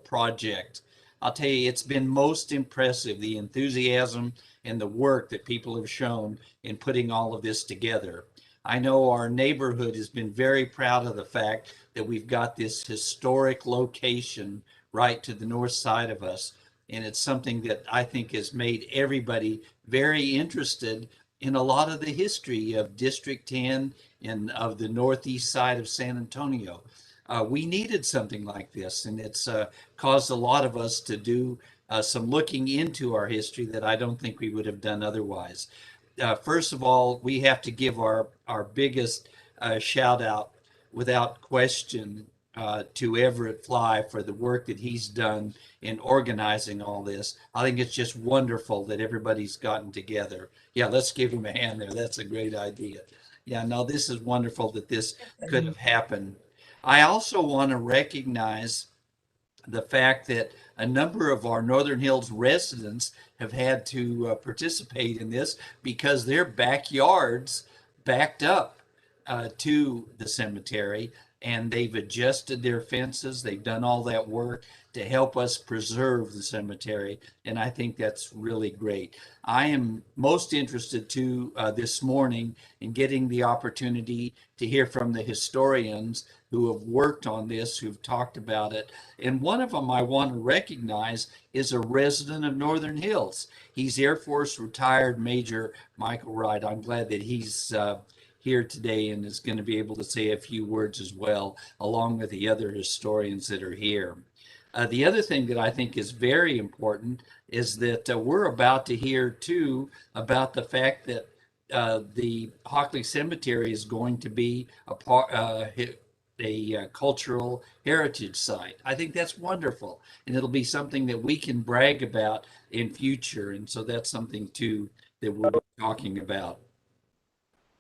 project. I'll tell you, it's been most impressive, the enthusiasm and the work that people have shown in putting all of this together. I know our neighborhood has been very proud of the fact that we've got this historic location right to the north side of us. And it's something that I think has made everybody very interested in a lot of the history of District 10 and of the northeast side of San Antonio. We needed something like this, and it's caused a lot of us to do some looking into our history that I don't think we would have done otherwise. First of all, we have to give our biggest shout out without question to Everett Fly for the work that he's done in organizing all this. I think it's just wonderful that everybody's gotten together. Yeah, let's give him a hand there. That's a great idea. Yeah, no, this is wonderful that this could have happened. I also want to recognize the fact that a number of our Northern Hills residents have had to participate in this because their backyards backed up to the cemetery, and they've adjusted their fences. They've done all that work to help us preserve the cemetery, and I think that's really great. I am most interested too this morning in getting the opportunity to hear from the historians who have worked on this, who've talked about it. And one of them I want to recognize is a resident of Northern Hills. He's Air Force retired Major Michael Wright. I'm glad that he's here today and is going to be able to say a few words as well, along with the other historians that are here. The other thing that I think is very important is that we're about to hear too about the fact that the Hockley Cemetery is going to be a cultural heritage site. I think that's wonderful, and it'll be something that we can brag about in future. And so that's something too that we'll be talking about.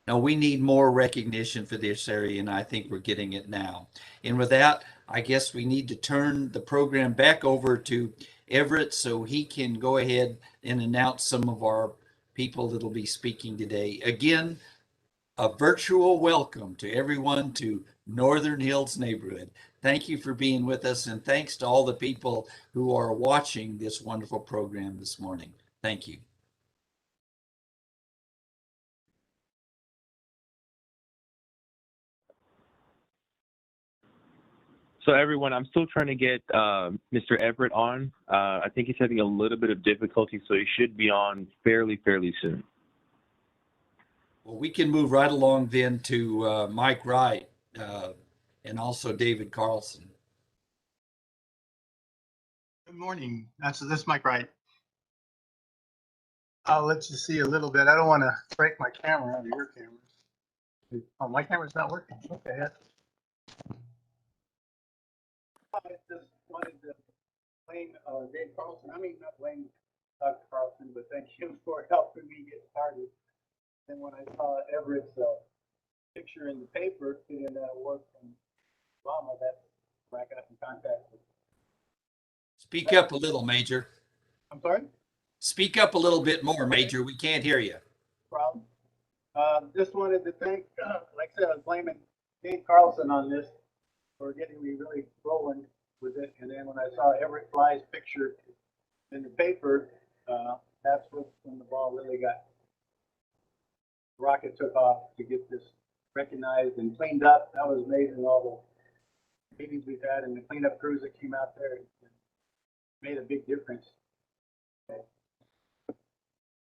Now, we need more recognition for this area, and I think we're getting it now. And with that, I guess we need to turn the program back over to Everett so he can go ahead and announce some of our people that'll be speaking today. Again, a virtual welcome to everyone to Northern Hills neighborhood. Thank you for being with us, and thanks to all the people who are watching this wonderful program this morning. Thank you. So everyone, I'm still trying to get Mr. Everett on. I think he's having a little bit of difficulty, so he should be on fairly soon. Well, we can move right along then to Mike Wright and also David Carlson. Good morning. This is Mike Wright. I'll let you see a little bit. I don't want to break my camera out of your camera. Oh, my camera's not working. Okay. I just wanted to blame Dave Carlson. I mean, not blame Dr. Carlson, but thank him for helping me get started. And when I saw Everett's picture in the paper doing work from Obama, that's when I got in contact with. Speak up a little, Major. I'm sorry? Speak up a little bit more, Major. We can't hear you. Problem. Just wanted to thank, like I said, I was blaming Dave Carlson on this for getting me really rolling with it. And then when I saw Everett Fly's picture in the paper, that's when the ball really got, rocket took off to get this recognized and cleaned up. That was amazing, all the meetings we've had and the cleanup crews that came out there. It made a big difference.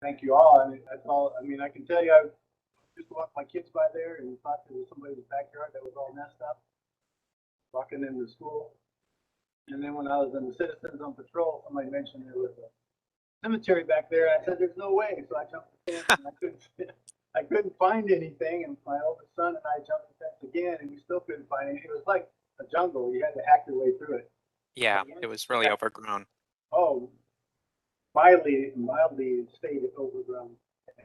Thank you all. I mean, that's all. I mean, I can tell you, I just walked my kids by there and thought there was somebody's backyard that was all messed up, walking into school. And then when I was in the Citizens on Patrol, somebody mentioned there was a cemetery back there. I said, "There's no way." So I jumped the fence and I couldn't find anything. And my oldest son and I jumped the fence again, and we still couldn't find anything. It was like a jungle. You had to hack your way through it. Yeah, it was really overgrown. Oh, mildly stayed overgrown.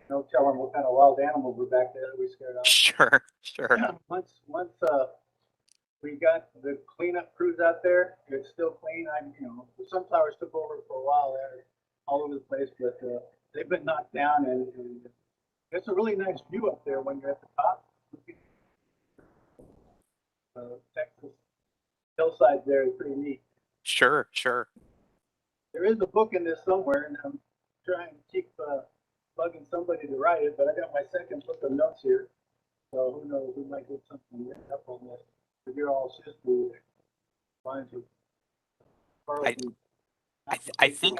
No telling what kind of wild animals were back there that we scared off. Sure. Once we got the cleanup crews out there, it's still clean. The sunflowers took over for a while there, all over the place, but they've been knocked down, and it's a really nice view up there when you're at the top. Texas hillside there is pretty neat. Sure, sure. There is a book in this somewhere, and I'm trying to keep bugging somebody to write it, but I got my second book of notes here. So who knows? We might get something written up on this. If you're all sister, fine to I Carl. I think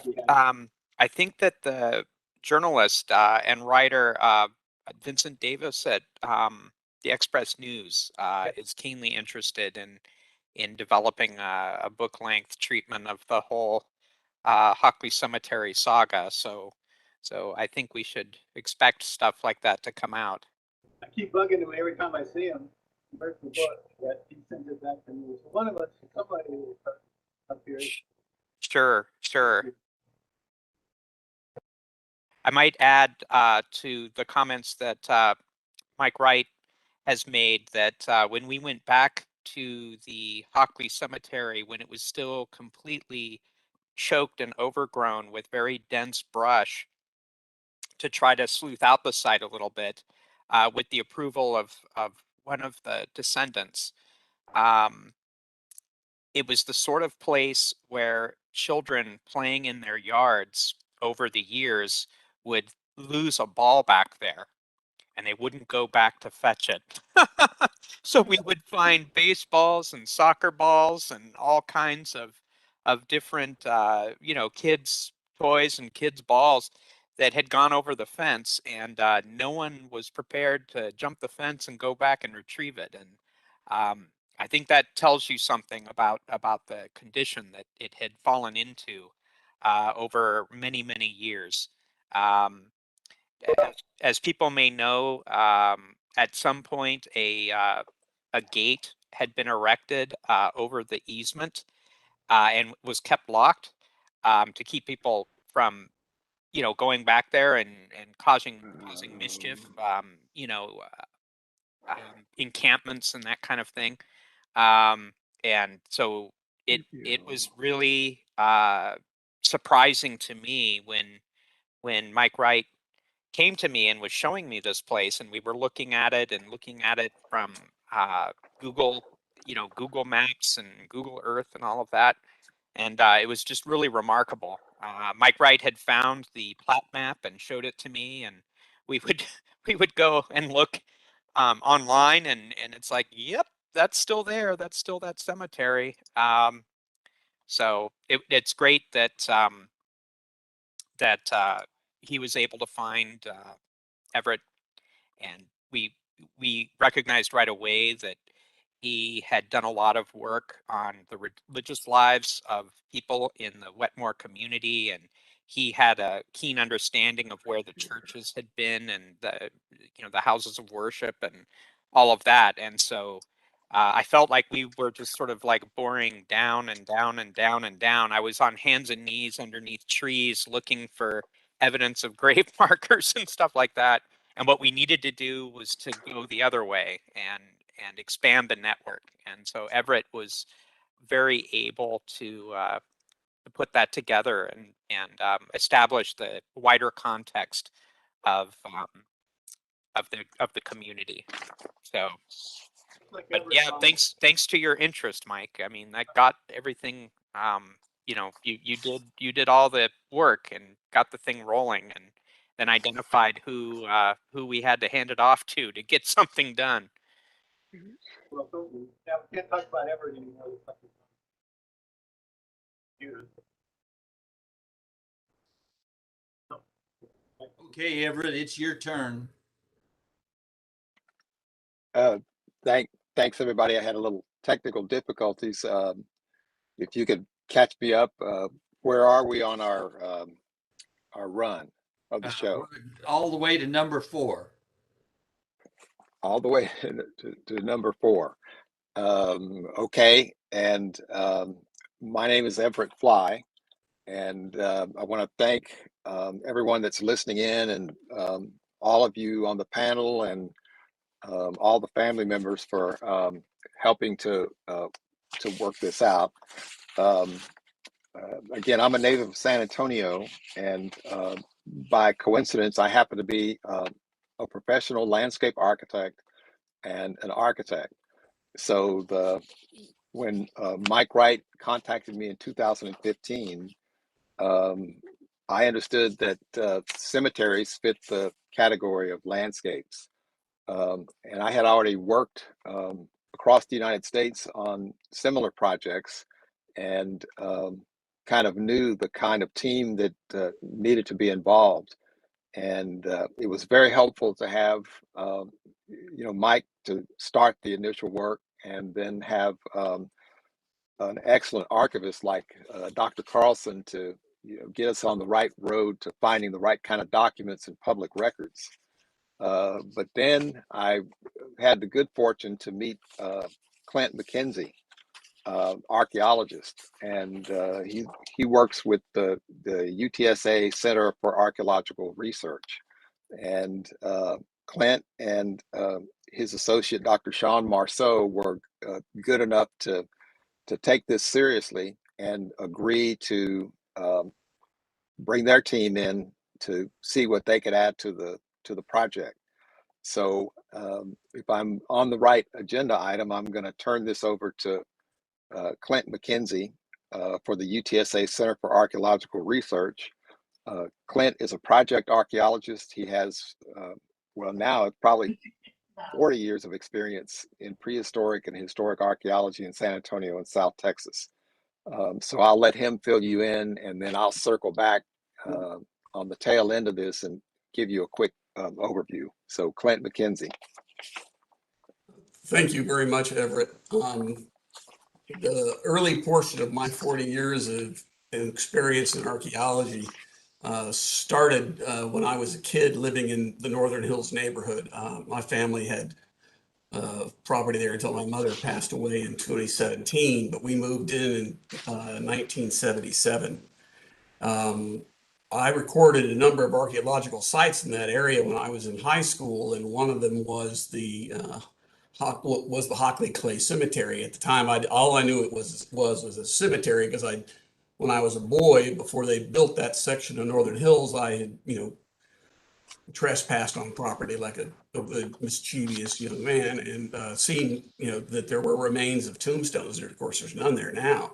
I think that the journalist and writer Vincent Davis at the Express News is keenly interested in developing a book-length treatment of the whole Hockley Cemetery saga. So I think we should expect stuff like that to come out. I keep bugging him every time I see him. Where's the book that he sends it back to me? So one of us, somebody will start up here. Sure, sure. I might add to the comments that Mike Wright has made that when we went back to the Hockley Cemetery, when it was still completely choked and overgrown with very dense brush, to try to sleuth out the site a little bit, with the approval of one of the descendants. Um, it was the sort of place where children playing in their yards over the years would lose a ball back there and they wouldn't go back to fetch it. So we would find baseballs and soccer balls and all kinds of different kids toys and kids balls that had gone over the fence, and no one was prepared to jump the fence and go back and retrieve it. And I think that tells you something about the condition that it had fallen into over many years. Um, as people may know, at some point a gate had been erected over the easement and was kept locked to keep people from, going back there and causing mischief. Encampments and that kind of thing. And so it was really surprising to me when Mike Wright came to me and was showing me this place, and we were looking at it from uh, Google, Google Maps and Google Earth and all of that, and it was just really remarkable. Mike Wright had found the plat map and showed it to me, and we would we would go and look online, and it's like, yep, that's still there. That's still that cemetery. So it's great that he was able to find Everett, and we recognized right away that he had done a lot of work on the religious lives of people in the Wetmore community, and he had a keen understanding of where the churches had been and the houses of worship and all of that. And so I felt like we were just sort of like boring down and down and down and down. I was on hands and knees underneath trees looking for evidence of grave markers and stuff like that. And what we needed to do was to go the other way and expand the network. And so Everett was very able to put that together and establish the wider context of the community. So, Like but Everett yeah, Farm. thanks to your interest, Mike. I mean, that got everything. You did all the work and got the thing rolling, and then identified who we had to hand it off to get something done. Well, yeah, we can't talk about Everett anymore. Okay, Everett, it's your turn. Thanks everybody. I had a little technical difficulties. If you could catch me up, where are we on our run of the show? All the way to number 4. All the way to number 4. Okay, and my name is Everett Fly, and I want to thank everyone that's listening in, and all of you on the panel, and all the family members for helping to work this out. Again, I'm a native of San Antonio, and by coincidence, I happen to be a professional landscape architect and an architect. So when Mike Wright contacted me in 2015, I understood that cemeteries fit the category of landscapes. And I had already worked across the United States on similar projects and kind of knew the kind of team that needed to be involved. And it was very helpful to have, Mike to start the initial work and then have an excellent archivist like Dr. Carlson to get us on the right road to finding the right kind of documents and public records. But then I had the good fortune to meet Clint McKenzie, archaeologist, and he works with the UTSA Center for Archaeological Research. And Clint and his associate, Dr. Sean Marceau, were good enough to take this seriously and agree to bring their team in to see what they could add to the project. So if I'm on the right agenda item, I'm going to turn this over to Clint McKenzie for the UTSA Center for Archaeological Research. Clint is a project archaeologist. He has, now probably 40 years of experience in prehistoric and historic archaeology in San Antonio and South Texas. So I'll let him fill you in, and then I'll circle back on the tail end of this and give you a quick overview. So Clint McKenzie. Thank you very much, Everett. The early portion of my 40 years of experience in archaeology started when I was a kid living in the Northern Hills neighborhood. My family had property there until my mother passed away in 2017, but we moved in 1977. I recorded a number of archaeological sites in that area when I was in high school, and one of them was the Hockley-Clay cemetery. At the time, all I knew it was a cemetery because when I was a boy, before they built that section of Northern Hills, I had trespassed on property like a mischievous young man, and seen that there were remains of tombstones. Of course, there's none there now.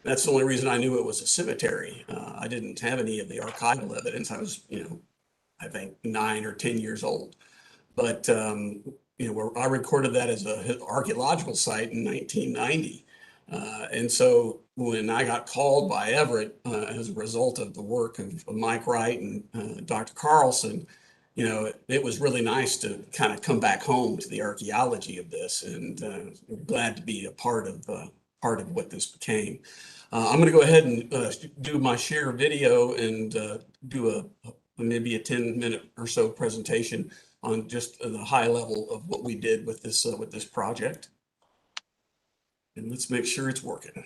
That's the only reason I knew it was a cemetery. I didn't have any of the archival evidence. I was, I think 9 or 10 years old. But I recorded that as an archaeological site in 1990. And so when I got called by Everett as a result of the work of Mike Wright and Dr. Carlson, it was really nice to kind of come back home to the archaeology of this, and glad to be a part of what this became. I'm going to go ahead and do my share video and do maybe a 10-minute or so presentation on just the high level of what we did with this project. And let's make sure it's working.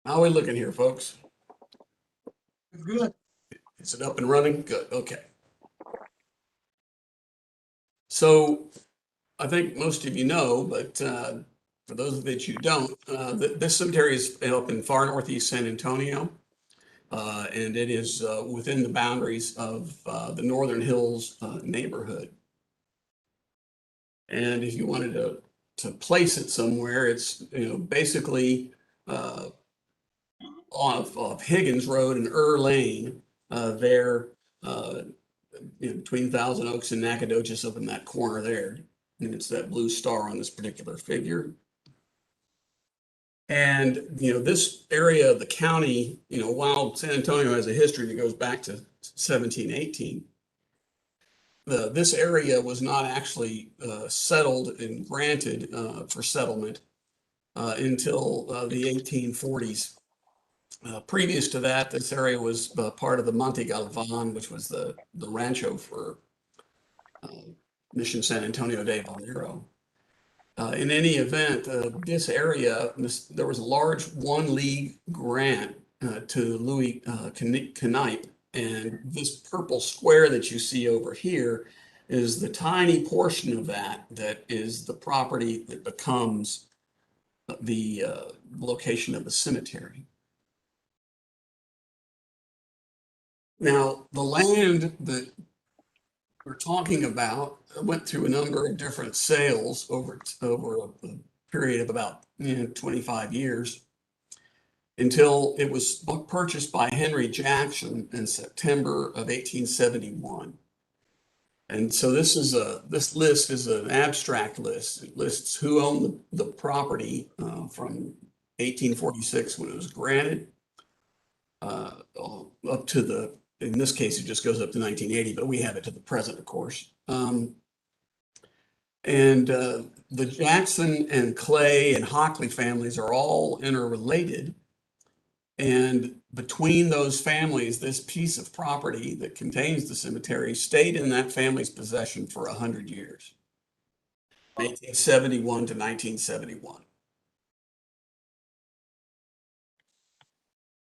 How are we looking here, folks? Good. Is it up and running? Good. Okay. So I think most of you know, but for those that you don't, this cemetery is up in far northeast San Antonio, and it is within the boundaries of the Northern Hills neighborhood. And if you wanted to place it somewhere, it's basically off Higgins Road and Lane, there between Thousand Oaks and Nacogdoches, up in that corner there. And it's that blue star on this particular figure. And this area of the county, while San Antonio has a history that goes back to 1718, this area was not actually settled and granted for settlement until the 1840s. Previous to that, this area was part of the Monte Galvan, which was the rancho for Mission San Antonio de Valero. In any event, this area, there was a large 1 league grant to Louis Knipe, and this purple square that you see over here is the tiny portion of that is the property that becomes the location of the cemetery. Now, the land that we're talking about went through a number of different sales over a period of about 25 years until it was purchased by Henry Jackson in September of 1871. And so this list is an abstract list. It lists who owned the property from 1846 when it was granted up to in this case, it just goes up to 1980, but we have it to the present, of course. The Jackson and Clay and Hockley families are all interrelated. And between those families, this piece of property that contains the cemetery stayed in that family's possession for 100 years, 1871 to 1971.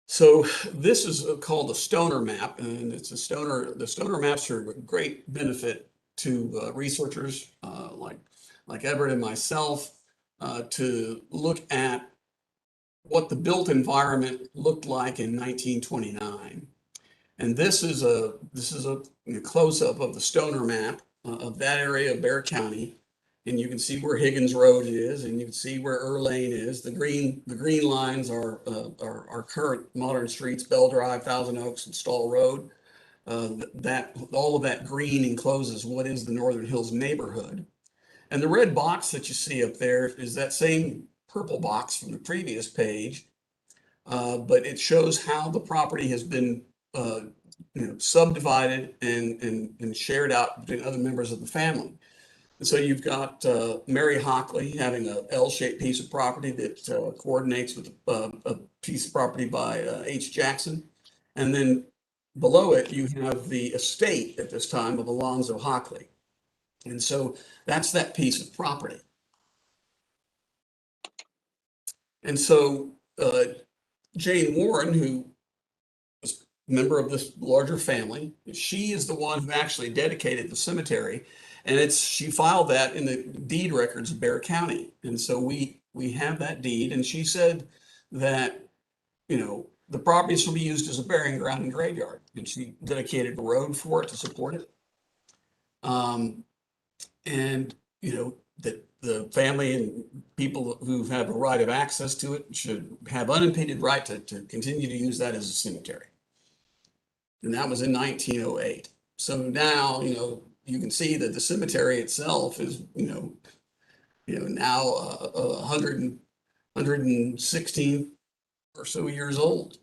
So this is called a stoner map, and the stoner maps are a great benefit to researchers like Everett and myself to look at what the built environment looked like in 1929. And this is a close-up of the stoner map of that area of Bexar County. And you can see where Higgins Road is, and you can see where Earl Lane is. The green lines are current modern streets: Bell Drive, Thousand Oaks, and Stall Road. All of that green encloses what is the Northern Hills neighborhood. And the red box that you see up there is that same purple box from the previous page, but it shows how the property has been subdivided and shared out between other members of the family. And so you've got Mary Hockley having a L-shaped piece of property that coordinates with a piece of property by H. Jackson. And then below it, you have the estate at this time of Alonzo Hockley. And so that's that piece of property. And so Jane Warren, who was a member of this larger family, she is the one who actually dedicated the cemetery. And she filed that in the deed records of Bexar County. And so we have that deed. And she said that, the property will be used as a burying ground and graveyard. And she dedicated a road for it to support it. That the family and people who have a right of access to it should have unimpeded right to continue to use that as a cemetery. And that was in 1908. So now, you can see that the cemetery itself is, now 116 or so years old.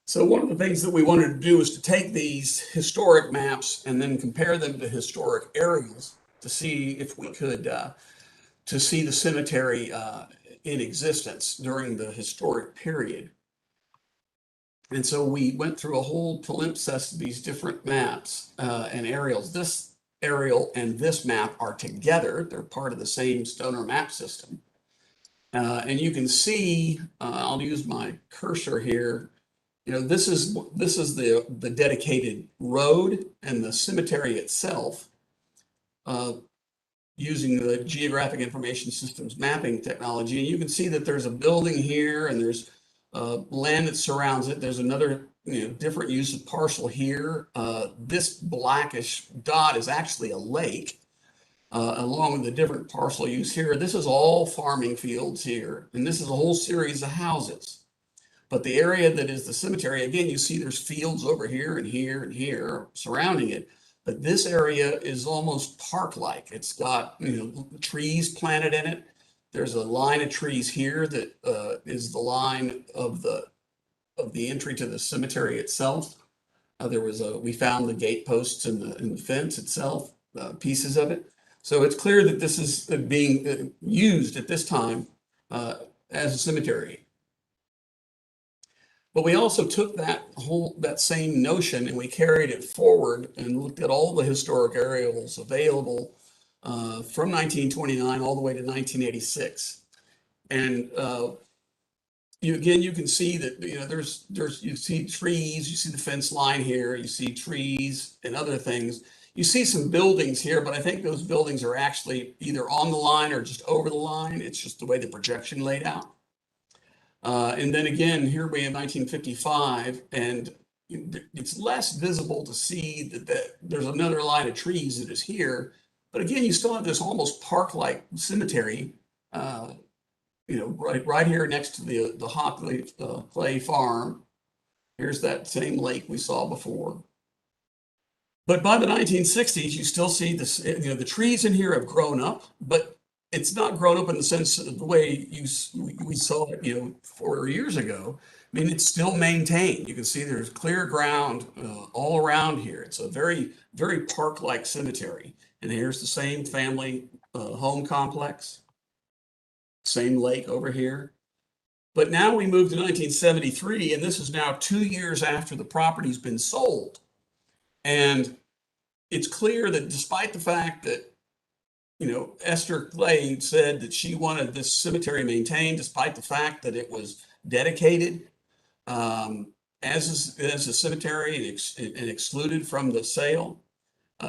So one of the things that we wanted to do is to take these historic maps and then compare them to historic aerials to see if we could to see the cemetery in existence during the historic period. And so we went through a whole palimpsest of these different maps and aerials. This aerial and this map are together. They're part of the same stoner map system. And you can see, I'll use my cursor here. This is the dedicated road and the cemetery itself using the geographic information systems mapping technology. And you can see that there's a building here and there's land that surrounds it. There's another different use of parcel here. This blackish dot is actually a lake, along with the different parcel use here. This is all farming fields here, and this is a whole series of houses. But the area that is the cemetery, again, you see there's fields over here and here and here surrounding it. But this area is almost park-like. It's got trees planted in it. There's a line of trees here that is the line of the entry to the cemetery itself. We found the gate posts in the fence itself, pieces of it. So it's clear that this is being used at this time as a cemetery. But we also took that same notion and we carried it forward and looked at all the historic aerials available from 1929 all the way to 1986. And you can see that you see trees, you see the fence line here, you see trees and other things. You see some buildings here, but I think those buildings are actually either on the line or just over the line. It's just the way the projection laid out. And then again, here we have 1955, and it's less visible to see that there's another line of trees that is here. But again, you still have this almost park-like cemetery, right here next to the Hockley-Clay farm. Here's that same lake we saw before. But by the 1960s, you still see this, the trees in here have grown up, but it's not grown up in the sense of the way we saw it, 4 years ago. I mean, it's still maintained. You can see there's clear ground all around here. It's a very, very park-like cemetery. And here's the same family home complex, same lake over here. But now we move to 1973, and this is now 2 years after the property's been sold. And it's clear that despite the fact that, Esther Clay said that she wanted this cemetery maintained, despite the fact that it was dedicated as a cemetery and excluded from the sale,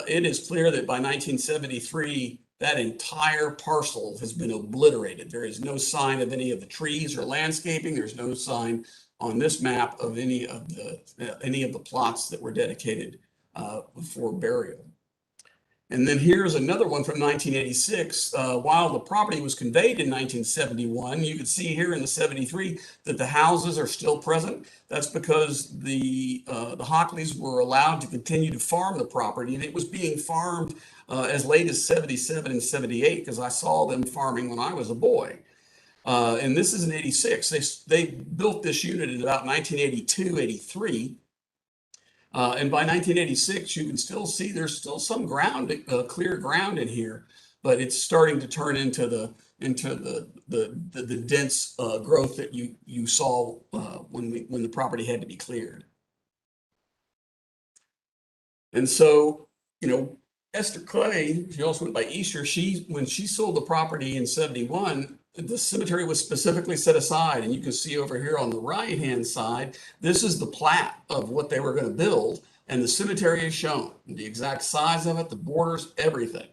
it is clear that by 1973, that entire parcel has been obliterated. There is no sign of any of the trees or landscaping. There's no sign on this map of any of the plots that were dedicated for burial. And then here's another one from 1986. While the property was conveyed in 1971, you can see here in the 73 that the houses are still present. That's because the Hockleys were allowed to continue to farm the property, and it was being farmed as late as 77 and 78, because I saw them farming when I was a boy. And this is in 86. They built this unit in about 1982, 83. And by 1986, you can still see there's still some ground, clear ground in here, but it's starting to turn into the dense growth that you saw when the property had to be cleared. And so, Esther Clay, she also went by Easter. When she sold the property in 71, the cemetery was specifically set aside, and you can see over here on the right-hand side, this is the plat of what they were going to build, and the cemetery is shown, the exact size of it, the borders, everything.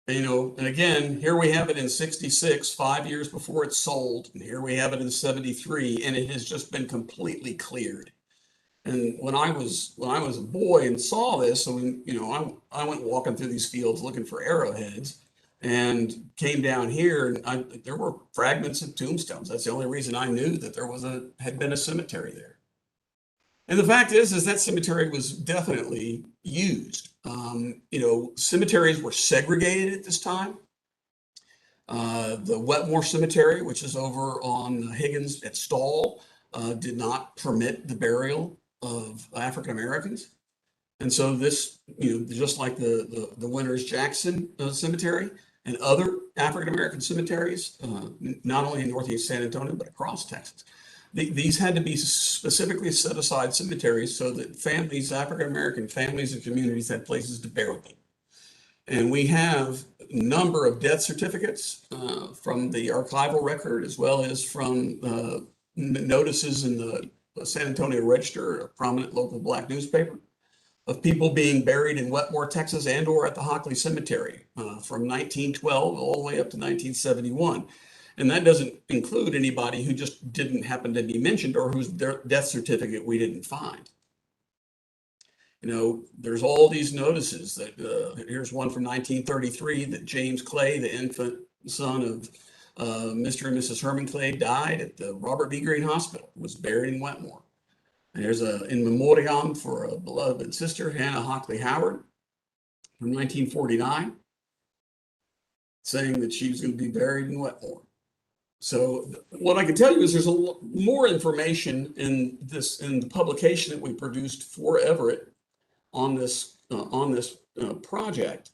And again, here we have it in 66, 5 years before it's sold, and here we have it in 73, and it has just been completely cleared. And when I was a boy and saw this, I went walking through these fields looking for arrowheads, and came down here, and there were fragments of tombstones. That's the only reason I knew that there had been a cemetery there. And the fact is that cemetery was definitely used. Cemeteries were segregated at this time. The Wetmore Cemetery, which is over on Higgins at Stall, did not permit the burial of African Americans. And so this, just like the Winters Jackson Cemetery and other African American cemeteries, not only in Northeast San Antonio, but across Texas, these had to be specifically set aside cemeteries so that families, African American families and communities, had places to bury them. And we have a number of death certificates from the archival record, as well as from notices in the San Antonio Register, a prominent local Black newspaper, of people being buried in Wetmore, Texas, and or at the Hockley Cemetery from 1912 all the way up to 1971. And that doesn't include anybody who just didn't happen to be mentioned or whose death certificate we didn't find. There's all these notices that here's one from 1933 that James Clay, the infant son of Mr. and Mrs. Herman Clay, died at the Robert B. Greene Hospital, was buried in Wetmore. And there's a in memoriam for a beloved sister, Hannah Hockley Howard, from 1949, saying that she was going to be buried in Wetmore. So what I can tell you is there's a lot more information in the publication that we produced for Everett on this project,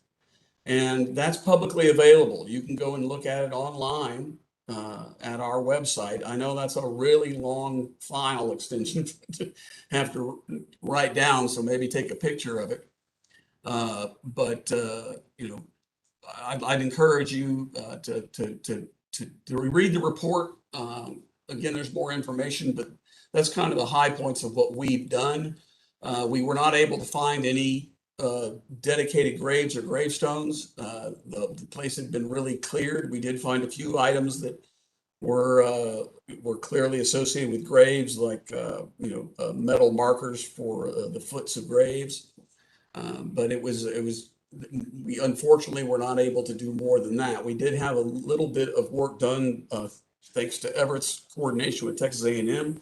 and that's publicly available. You can go and look at it online at our website. I know that's a really long file extension to have to write down, so maybe take a picture of it. But I'd encourage you to read the report. Again, there's more information, but that's kind of the high points of what we've done. We were not able to find any dedicated graves or gravestones. The place had been really cleared. We did find a few items that were clearly associated with graves, like metal markers for the foots of graves. But we unfortunately were not able to do more than that. We did have a little bit of work done thanks to Everett's coordination with Texas A&M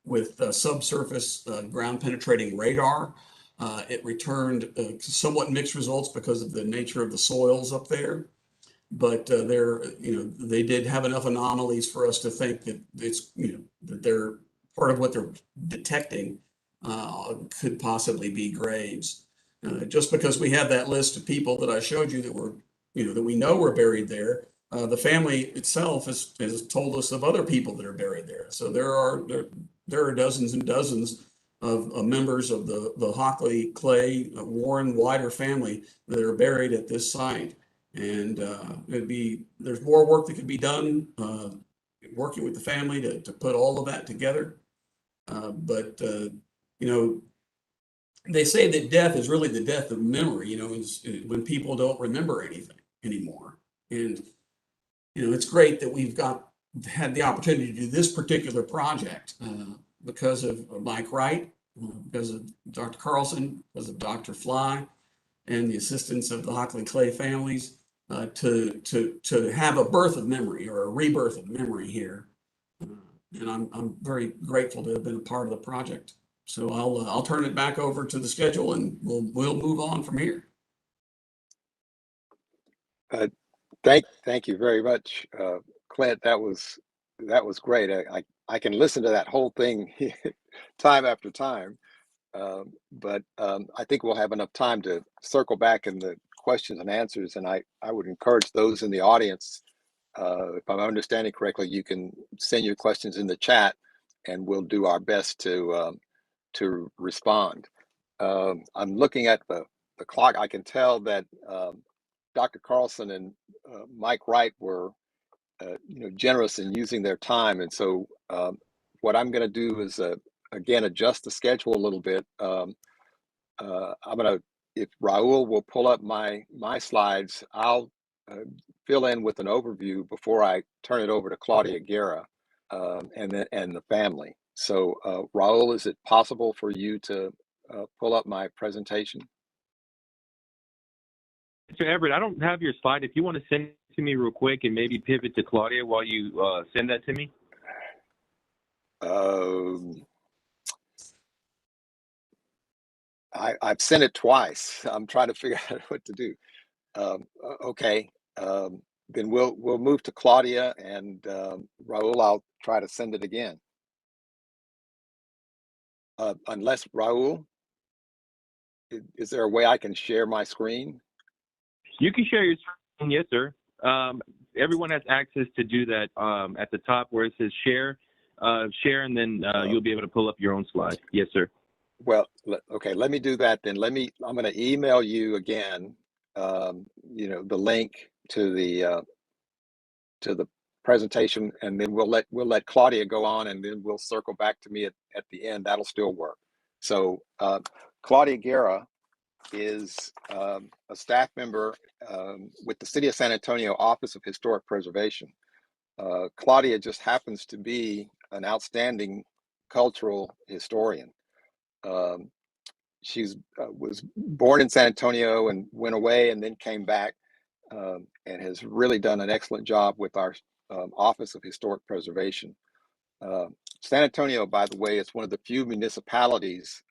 with subsurface ground penetrating radar. It returned somewhat mixed results because of the nature of the soils up there. But they did have enough anomalies for us to think that that they're part of what they're detecting could possibly be graves. Just because we have that list of people that I showed you that we know were buried there, the family itself has told us of other people that are buried there. So there are dozens and dozens of members of the Hockley-Clay Warren Wider family that are buried at this site. And there's more work that could be done working with the family to put all of that together. But they say that death is really the death of memory, is when people don't remember anything anymore. And, it's great that we've had the opportunity to do this particular project because of Mike Wright, because of Dr. Carlson, because of Dr. Fly, and the assistance of the Hockley-Clay families to have a birth of memory or a rebirth of memory here. And I'm very grateful to have been a part of the project. So I'll turn it back over to the schedule, and we'll move on from here. Thank you very much, Clint. That was great. I can listen to that whole thing time after time, but I think we'll have enough time to circle back in the questions and answers. And I would encourage those in the audience, if I'm understanding correctly, you can send your questions in the chat, and we'll do our best to respond. I'm looking at the clock. I can tell that Dr. Carlson and Mike Wright were generous in using their time, and so what I'm going to do is again adjust the schedule a little bit. If Raul will pull up my slides, I'll fill in with an overview before I turn it over to Claudia Guerra and the family. So Raul, is it possible for you to pull up my presentation? Mr. Everett, I don't have your slide. If you want to send it to me real quick and maybe pivot to Claudia while you send that to me. I've sent it twice. I'm trying to figure out what to do. Okay, then we'll move to Claudia, and Raul, I'll try to send it again. Unless Raul, is there a way I can share my screen? You can share your screen, yes, sir. Everyone has access to do that at the top where it says share, and then you'll be able to pull up your own slide. Yes, sir. Well, okay, let me do that then. I'm going to email you again, the link to the presentation, and then we'll let Claudia go on, and then we'll circle back to me at the end. That'll still work. So Claudia Guerra is a staff member with the City of San Antonio Office of Historic Preservation. Claudia just happens to be an outstanding cultural historian. She was born in San Antonio and went away and then came back and has really done an excellent job with our Office of Historic Preservation. San Antonio, by the way, is one of the few municipalities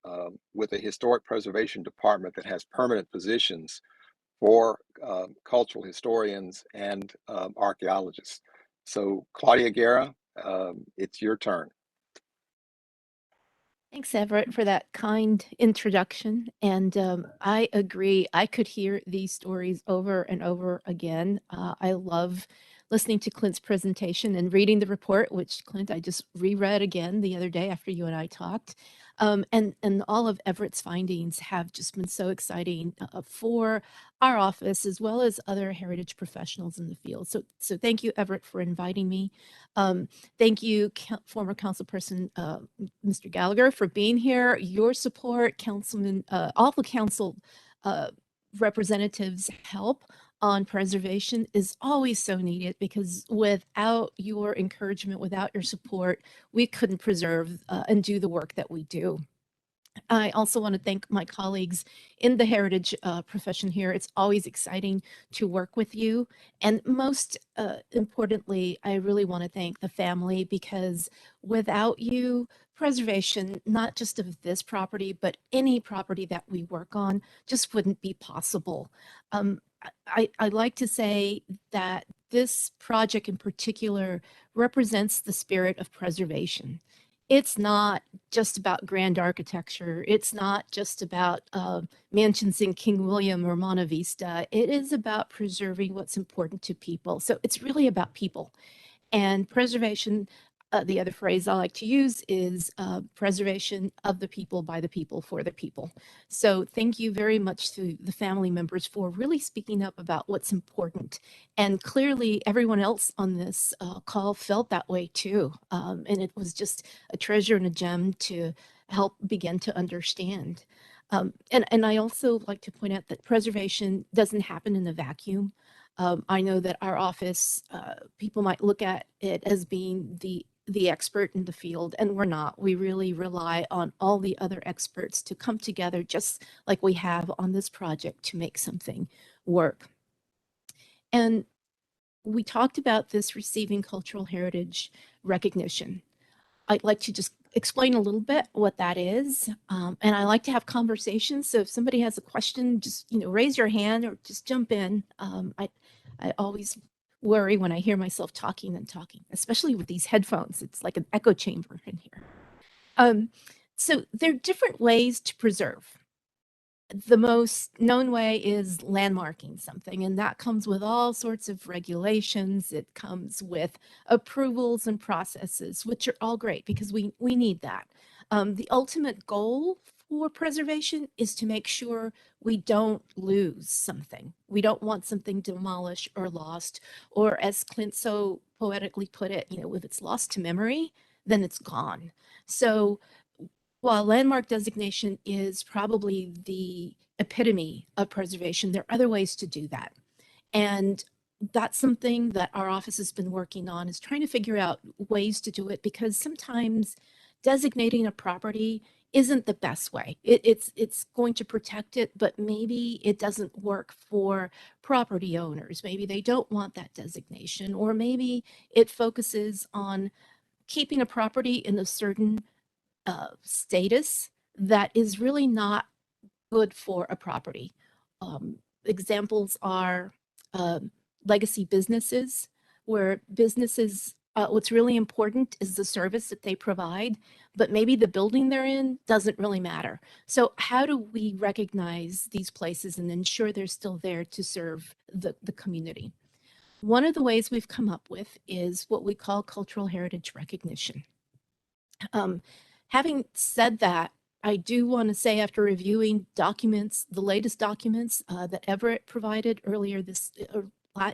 with a historic preservation department that has permanent positions for cultural historians and archaeologists. So Claudia Guerra, it's your turn. Thanks, Everett, for that kind introduction. And I agree. I could hear these stories over and over again. I love listening to Clint's presentation and reading the report, which Clint, I just reread again the other day after you and I talked. And all of Everett's findings have just been so exciting for our office as well as other heritage professionals in the field. So thank you, Everett, for inviting me. Thank you, former councilperson Mr. Gallagher, for being here. Your support, councilman, all the council representatives' help on preservation is always so needed, because without your encouragement, without your support, we couldn't preserve and do the work that we do. I also want to thank my colleagues in the heritage profession here. It's always exciting to work with you. And most importantly, I really want to thank the family, because without you, preservation, not just of this property, but any property that we work on, just wouldn't be possible. I like to say that this project in particular represents the spirit of preservation. It's not just about grand architecture. It's not just about mansions in King William or Monte Vista. It is about preserving what's important to people. So it's really about people. And preservation, the other phrase I like to use is preservation of the people, by the people, for the people. So thank you very much to the family members for really speaking up about what's important. And clearly everyone else on this call felt that way too. And it was just a treasure and a gem to help begin to understand. And I also like to point out that preservation doesn't happen in a vacuum. I know that our office, people might look at it as being the expert in the field, and we're not. We really rely on all the other experts to come together, just like we have on this project, to make something work. And we talked about this receiving cultural heritage recognition. I'd like to just explain a little bit what that is. And I like to have conversations. So if somebody has a question, just, raise your hand or just jump in. I always worry when I hear myself talking and talking, especially with these headphones. It's like an echo chamber in here. So there are different ways to preserve. The most known way is landmarking something, and that comes with all sorts of regulations. It comes with approvals and processes, which are all great because we need that. The ultimate goal for preservation is to make sure we don't lose something. We don't want something demolished or lost, or as Clint so poetically put it, if it's lost to memory, then it's gone. So while landmark designation is probably the epitome of preservation, there are other ways to do that. And that's something that our office has been working on, is trying to figure out ways to do it, because sometimes designating a property isn't the best way. It's going to protect it, but maybe it doesn't work for property owners. Maybe they don't want that designation, or maybe it focuses on keeping a property in a certain status that is really not good for a property. Examples are legacy businesses, where businesses, what's really important is the service that they provide, but maybe the building they're in doesn't really matter. So how do we recognize these places and ensure they're still there to serve the community? One of the ways we've come up with is what we call cultural heritage recognition. Having said that, I do want to say, after reviewing documents, the latest documents that Everett provided earlier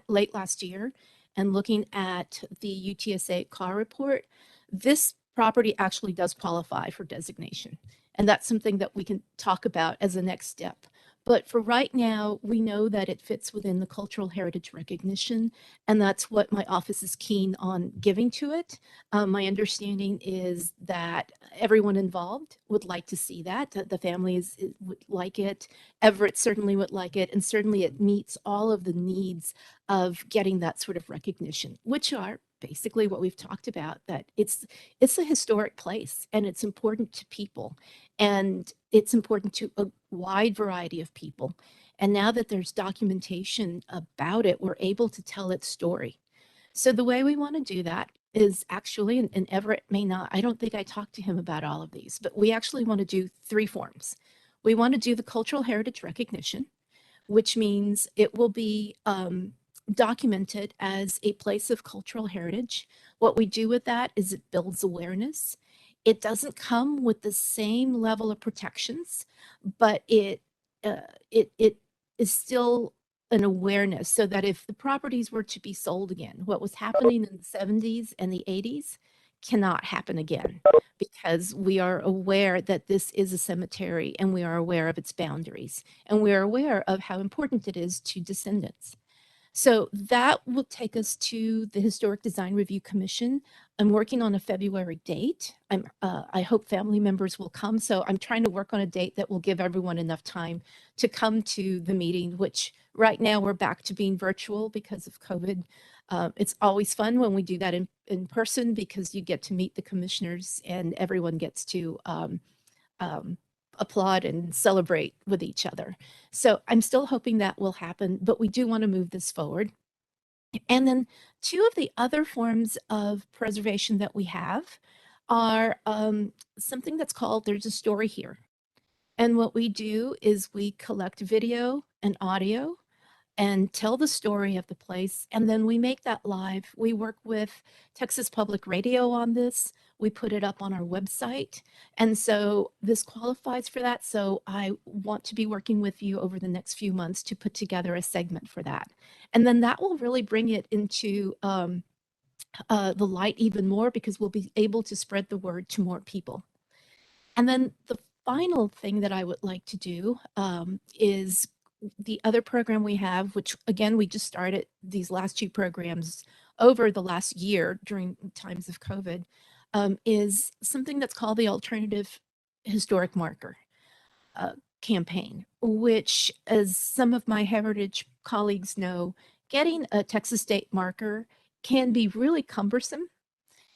late last year, and looking at the UTSA CAR report, this property actually does qualify for designation. And that's something that we can talk about as a next step. But for right now, we know that it fits within the cultural heritage recognition, and that's what my office is keen on giving to it. My understanding is that everyone involved would like to see that. The families would like it. Everett certainly would like it, and certainly it meets all of the needs of getting that sort of recognition, which are basically what we've talked about, that it's a historic place and it's important to people, and it's important to a wide variety of people. And now that there's documentation about it, we're able to tell its story. So the way we want to do that is actually, and Everett may not, I don't think I talked to him about all of these, but we actually want to do 3 forms. We want to do the cultural heritage recognition, which means it will be documented as a place of cultural heritage. What we do with that is it builds awareness. It doesn't come with the same level of protections, but it is still an awareness, so that if the properties were to be sold again, what was happening in the 70s and the 80s cannot happen again, because we are aware that this is a cemetery, and we are aware of its boundaries, and we are aware of how important it is to descendants. So that will take us to the Historic Design Review Commission. I'm working on a February date. I hope family members will come. So I'm trying to work on a date that will give everyone enough time to come to the meeting, which right now we're back to being virtual because of COVID. It's always fun when we do that in person because you get to meet the commissioners and everyone gets to applaud and celebrate with each other. So I'm still hoping that will happen, but we do want to move this forward. And then two of the other forms of preservation that we have are something that's called There's a Story Here. And what we do is we collect video and audio and tell the story of the place. And then we make that live. We work with Texas Public Radio on this. We put it up on our website. And so this qualifies for that. So I want to be working with you over the next few months to put together a segment for that. And then that will really bring it into the light even more because we'll be able to spread the word to more people. And then the final thing that I would like to do is the other program we have, which again, we just started these last two programs over the last year during times of COVID, is something that's called the Alternative Historic Marker campaign, which, as some of my heritage colleagues know, getting a Texas state marker can be really cumbersome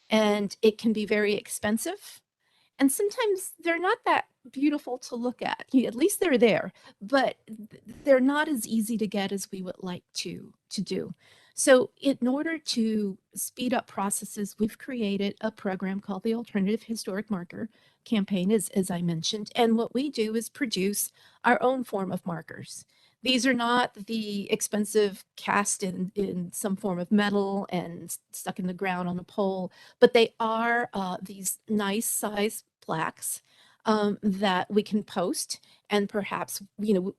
and it can be very expensive. And sometimes they're not that beautiful to look at. At least they're there, but they're not as easy to get as we would like to do. So in order to speed up processes, we've created a program called the Alternative Historic Marker campaign, as I mentioned. And what we do is produce our own form of markers. These are not the expensive cast in some form of metal and stuck in the ground on a pole, but they are these nice size plaques that we can post, and perhaps,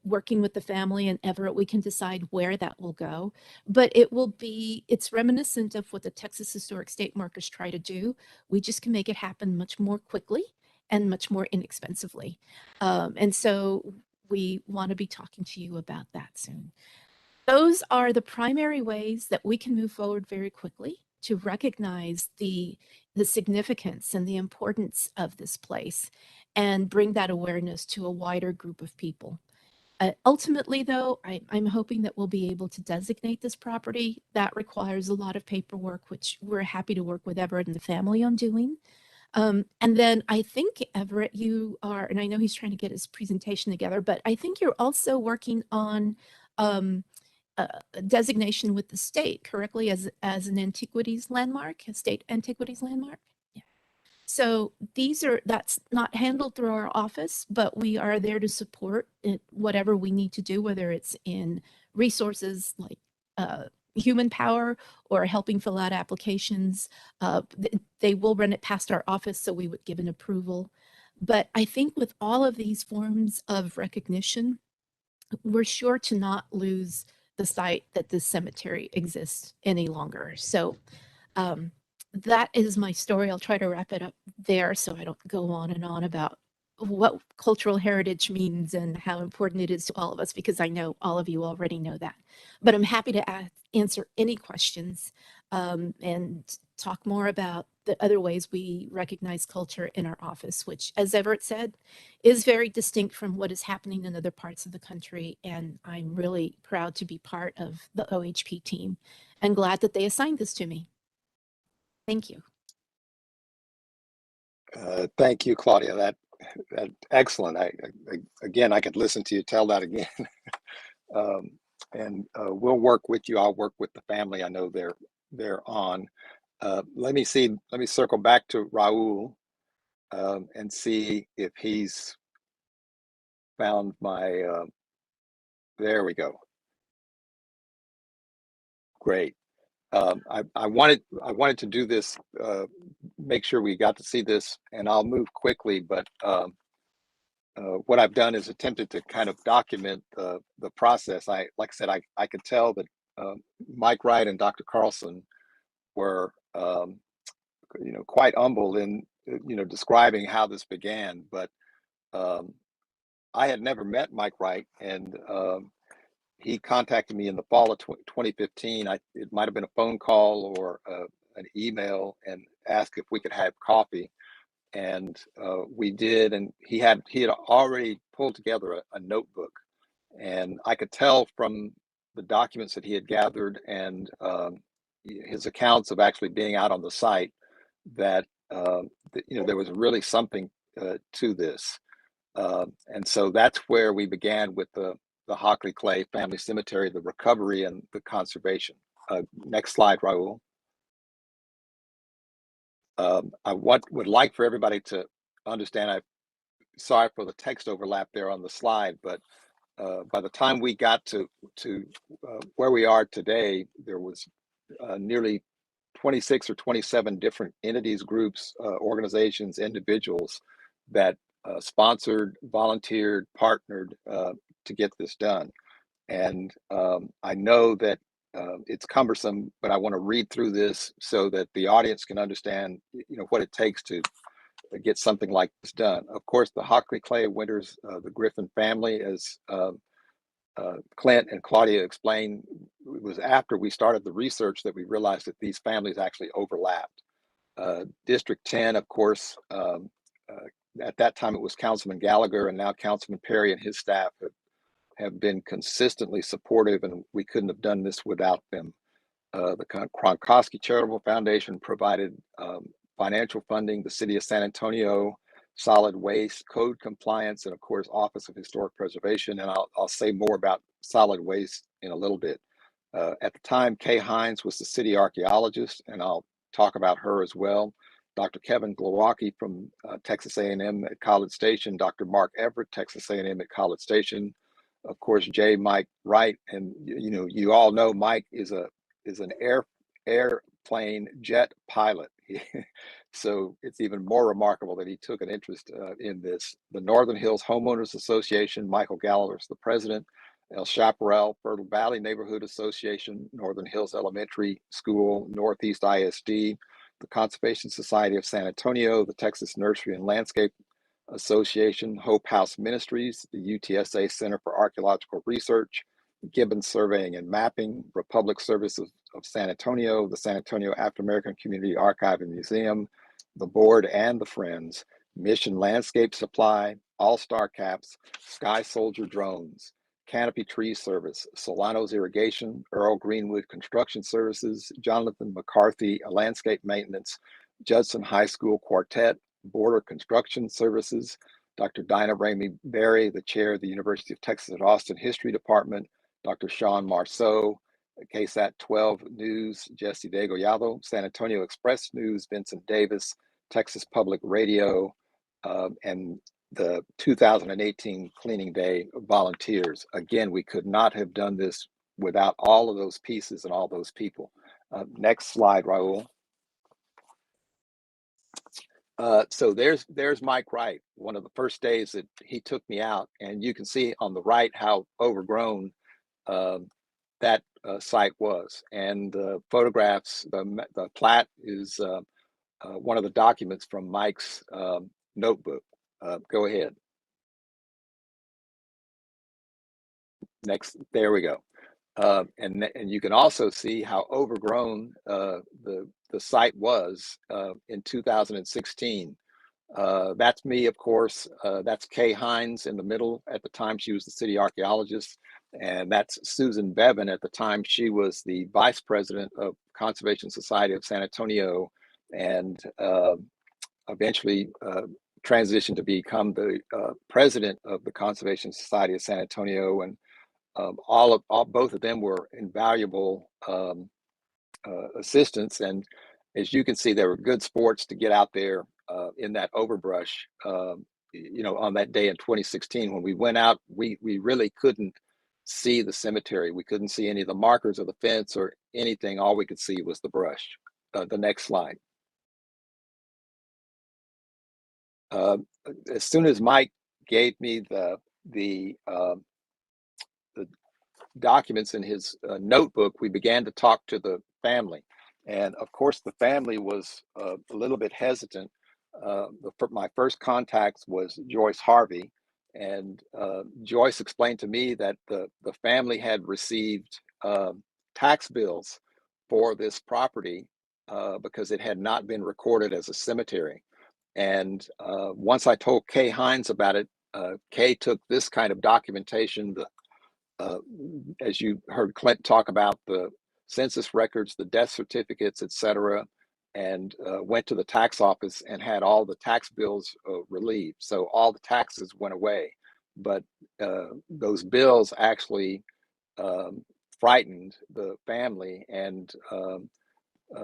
working with the family and Everett, we can decide where that will go. But it's reminiscent of what the Texas Historic State Markers try to do. We just can make it happen much more quickly and much more inexpensively. And so we want to be talking to you about that soon. Those are the primary ways that we can move forward very quickly to recognize the significance and the importance of this place and bring that awareness to a wider group of people. Ultimately, though, I'm hoping that we'll be able to designate this property. That requires a lot of paperwork, which we're happy to work with Everett and the family on doing. And then I think, Everett, you are, and I know he's trying to get his presentation together, but I think you're also working on a designation with the state, correctly, as an antiquities landmark, a state antiquities landmark. Yeah. So that's not handled through our office, but we are there to support it, whatever we need to do, whether it's in resources like human power or helping fill out applications. They will run it past our office, so we would give an approval. But I think with all of these forms of recognition, we're sure to not lose the sight that this cemetery exists any longer. So that is my story. I'll try to wrap it up there so I don't go on and on about what cultural heritage means and how important it is to all of us, because I know all of you already know that. But I'm happy to answer any questions and talk more about the other ways we recognize culture in our office, which, as Everett said, is very distinct from what is happening in other parts of the country. And I'm really proud to be part of the OHP team and glad that they assigned this to me. Thank you. Thank you, Claudia. That excellent. Again, I could listen to you tell that again. And we'll work with you. I'll work with the family. I know they're on. Let me circle back to Raul and see if he's found my. There we go. Great. I wanted to do this, make sure we got to see this, and I'll move quickly. But what I've done is attempted to kind of document the process. Like I said, I could tell that Mike Wright and Dr. Carlson were quite humble in describing how this began. But I had never met Mike Wright, and he contacted me in the fall of 2015. It might have been a phone call or an email, and asked if we could have coffee. And we did, and he had already pulled together a notebook, and I could tell from the documents that he had gathered and his accounts of actually being out on the site that there was really something to this. And so that's where we began with the Hockley-Clay Family Cemetery, the recovery and the conservation. Next slide, Raul. I would like for everybody to understand, I'm sorry for the text overlap there on the slide, but by the time we got to where we are today, there was nearly 26 or 27 different entities, groups, organizations, individuals that sponsored, volunteered, partnered to get this done. And I know that it's cumbersome, but I want to read through this so that the audience can understand, what it takes to get something like this done. Of course, the Hockley-Clay Winters, the Griffin family, as Clint and Claudia explained, it was after we started the research that we realized that these families actually overlapped. District 10, of course, at that time it was Councilman Gallagher, and now Councilman Perry and his staff have been consistently supportive, and we couldn't have done this without them. The Kronkowski Charitable Foundation provided financial funding, the City of San Antonio, solid waste, code compliance, and of course, Office of Historic Preservation. And I'll say more about solid waste in a little bit. At the time, Kay Hines was the city archaeologist, and I'll talk about her as well. Dr. Kevin Glowacki from Texas A&M at College Station, Dr. Mark Everett, Texas A&M at College Station, of course, Mike Wright, and you all know Mike is an airplane jet pilot. So it's even more remarkable that he took an interest in this. The Northern Hills Homeowners Association, Michael Gallagher is the president. El Chaparral Fertile Valley Neighborhood Association, Northern Hills Elementary School, Northeast ISD, the Conservation Society of San Antonio, the Texas Nursery and Landscape Association, Hope House Ministries, the UTSA Center for Archaeological Research, Gibbons Surveying and Mapping, Republic Services of San Antonio, the San Antonio African American Community Archive and Museum, the board and the Friends, Mission Landscape Supply, All Star Caps, Sky Soldier Drones, Canopy Tree Service, Solano's Irrigation, Earl Greenwood Construction Services, Jonathan McCarthy Landscape Maintenance, Judson High School Quartet, Border Construction Services, Dr. Dinah Ramey Berry, the chair of the University of Texas at Austin History Department, Dr. Sean Marceau, KSAT 12 News, Jesse Degollado, San Antonio Express News, Vincent Davis, Texas Public Radio, and the 2018 Cleaning Day volunteers. Again, we could not have done this without all of those pieces and all those people. Next slide, Raul. So there's Mike Wright, one of the first days that he took me out, and you can see on the right how overgrown that site was. And the photographs, the plat is one of the documents from Mike's notebook. Go ahead. Next, there we go. And you can also see how overgrown the site was in 2016. That's me, of course. That's Kay Hines in the middle. At the time, she was the city archaeologist. And that's Susan Bevan. At the time, she was the vice president of Conservation Society of San Antonio, and eventually transitioned to become the president of the Conservation Society of San Antonio. And both of them were invaluable assistants. And as you can see, they were good sports to get out there in that overbrush. On that day in 2016, when we went out, we really couldn't see the cemetery. We couldn't see any of the markers of the fence or anything. All we could see was the brush. The next slide. As soon as Mike gave me the documents in his notebook, we began to talk to the family. And of course, the family was a little bit hesitant. My first contact was Joyce Harvey, And Joyce explained to me that the family had received tax bills for this property because it had not been recorded as a cemetery. And once I told Kay Hines about it, Kay took this kind of documentation, as you heard Clint talk about, the census records, the death certificates, etc., and went to the tax office and had all the tax bills relieved. So all the taxes went away, but those bills actually frightened the family and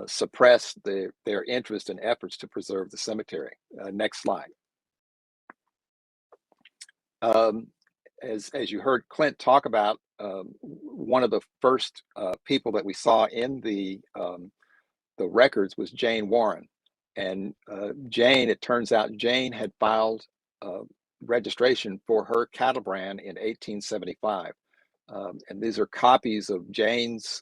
suppressed their interest and efforts to preserve the cemetery. Next slide. As you heard Clint talk about, one of the first people that we saw in the records was Jane Warren. And Jane, it turns out Jane had filed registration for her cattle brand in 1875. And these are copies of Jane's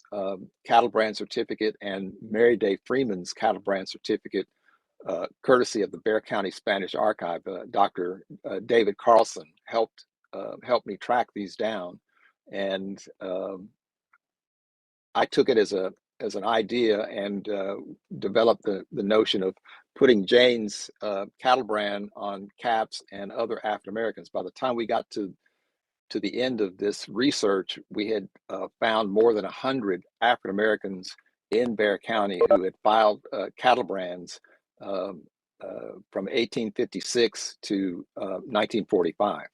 cattle brand certificate and Mary Day Freeman's cattle brand certificate, courtesy of the Bexar County Spanish Archive. Dr. David Carlson helped me track these down, and I took it as an idea and developed the notion of putting Jane's cattle brand on caps and other African Americans. By the time we got to the end of this research, we had found more than 100 African Americans in Bexar County who had filed cattle brands from 1856 to 1945.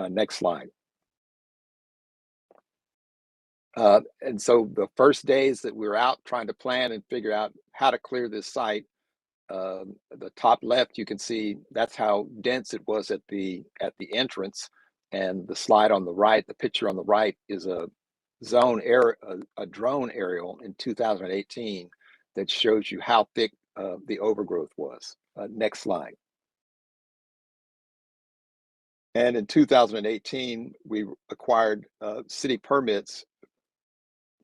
Next slide. And so the first days that we were out trying to plan and figure out how to clear this site, the top left, you can see that's how dense it was at the entrance. And the slide on the right, the picture on the right, is a drone aerial in 2018 that shows you how thick the overgrowth was. Next slide. And in 2018, we acquired city permits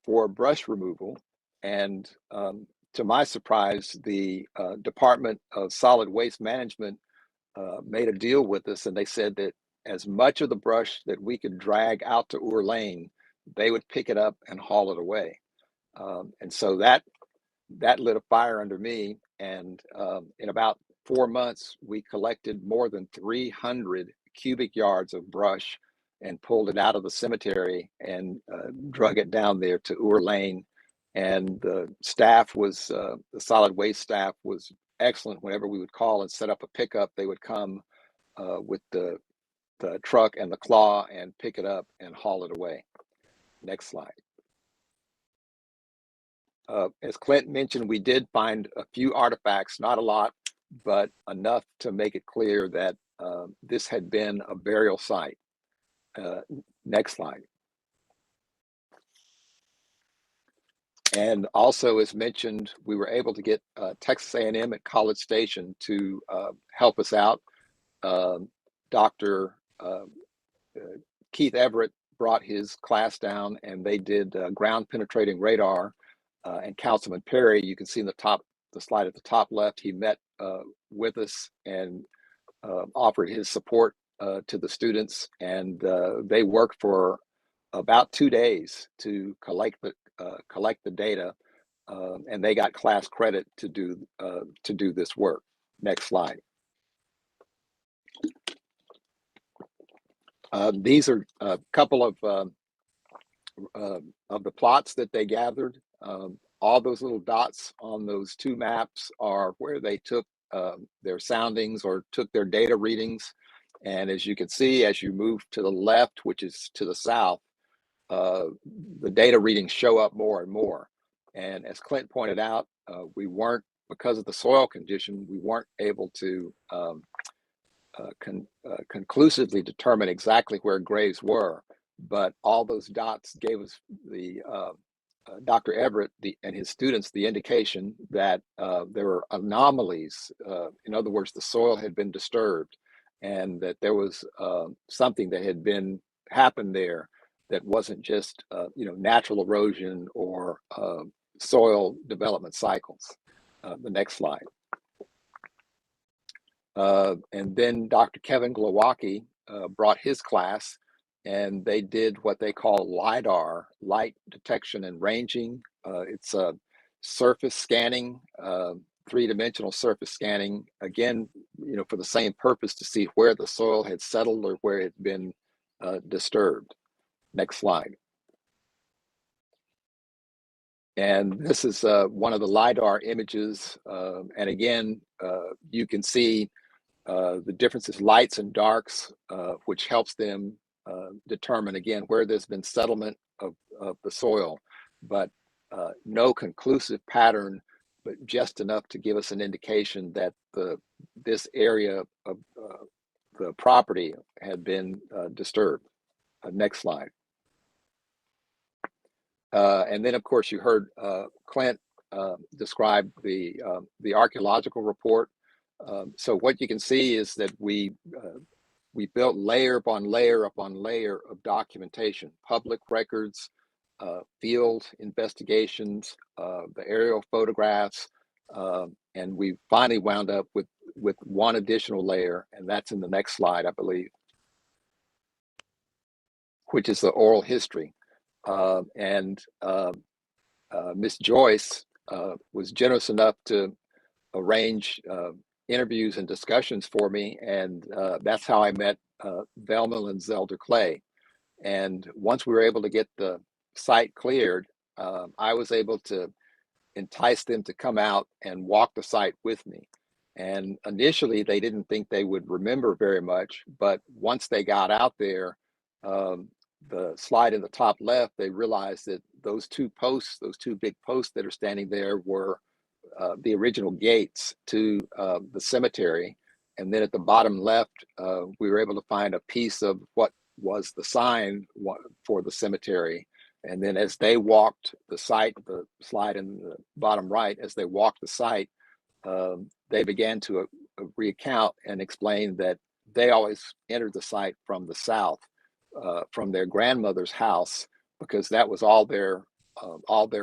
for brush removal. And to my surprise, the Department of Solid Waste Management made a deal with us, and they said that as much of the brush that we could drag out to Ur Lane, they would pick it up and haul it away. And so that lit a fire under me. And in about 4 months, we collected more than 300 cubic yards of brush and pulled it out of the cemetery and drug it down there to Ur Lane. And the staff was, the solid waste staff was excellent. Whenever we would call and set up a pickup, they would come with the truck and the claw and pick it up and haul it away. Next slide. As Clint mentioned, we did find a few artifacts, not a lot, but enough to make it clear that this had been a burial site. Next slide. And also, as mentioned, we were able to get Texas A&M at College Station to help us out. Dr. Keith Everett brought his class down, and they did ground penetrating radar. And Councilman Perry, you can see in the slide at the top left, he met with us and offered his support to the students, and they worked for about 2 days to collect the data, and they got class credit to do this work. Next slide. These are a couple of the plots that they gathered. All those little dots on those two maps are where they took their soundings or took their data readings. And as you can see, as you move to the left, which is to the south, the data readings show up more and more. And as Clint pointed out, we weren't, because of the soil condition, we weren't able to conclusively determine exactly where graves were. But all those dots gave us the Dr. Everett and his students the indication that there were anomalies. In other words, the soil had been disturbed, and that there was something that had happened there that wasn't just natural erosion or soil development cycles. The next slide. And then Dr. Kevin Glowacki brought his class, and they did what they call LIDAR, light detection and ranging. It's a surface scanning, three-dimensional surface scanning, again, for the same purpose, to see where the soil had settled or where it had been disturbed. Next slide. And this is one of the LIDAR images. And again, you can see the differences, lights and darks, which helps them determine, again, where there's been settlement of the soil, but no conclusive pattern, but just enough to give us an indication that this area of the property had been disturbed. Next slide. And then, of course, you heard Clint describe the archaeological report. So what you can see is that we built layer upon layer upon layer of documentation, public records, field investigations, the aerial photographs, and we finally wound up with one additional layer, and that's in the next slide, I believe, which is the oral history. Miss Joyce was generous enough to arrange interviews and discussions for me, and that's how I met Velma and Zelda Clay. And once we were able to get the site cleared, I was able to entice them to come out and walk the site with me. And initially, they didn't think they would remember very much, but once they got out there, the slide in the top left, they realized that those two big posts that are standing there were the original gates to the cemetery. And then at the bottom left, we were able to find a piece of what was the sign for the cemetery. And then as they walked the site, the slide in the bottom right, as they walked the site, they began to recount and explain that they always entered the site from the south, from their grandmother's house, because that was all their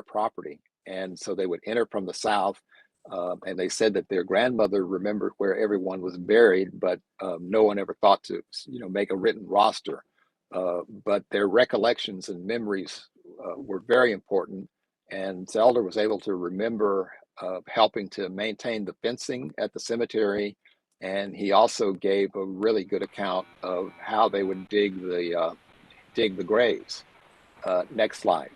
property. And so they would enter from the south, and they said that their grandmother remembered where everyone was buried, but no one ever thought to, make a written roster. But their recollections and memories were very important. And Zelda was able to remember helping to maintain the fencing at the cemetery. And he also gave a really good account of how they would dig the graves. Next slide.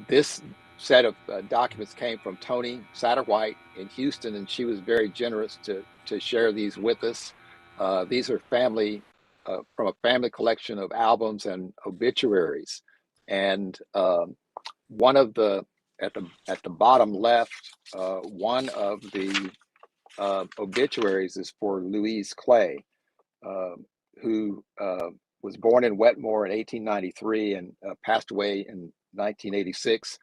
This set of documents came from Tony Satterwhite in Houston, and she was very generous to share these with us. These are from a family collection of albums and obituaries. And one of the at the bottom left, one of the obituaries is for Louise Clay, who was born in Wetmore in 1893 and passed away in 1986.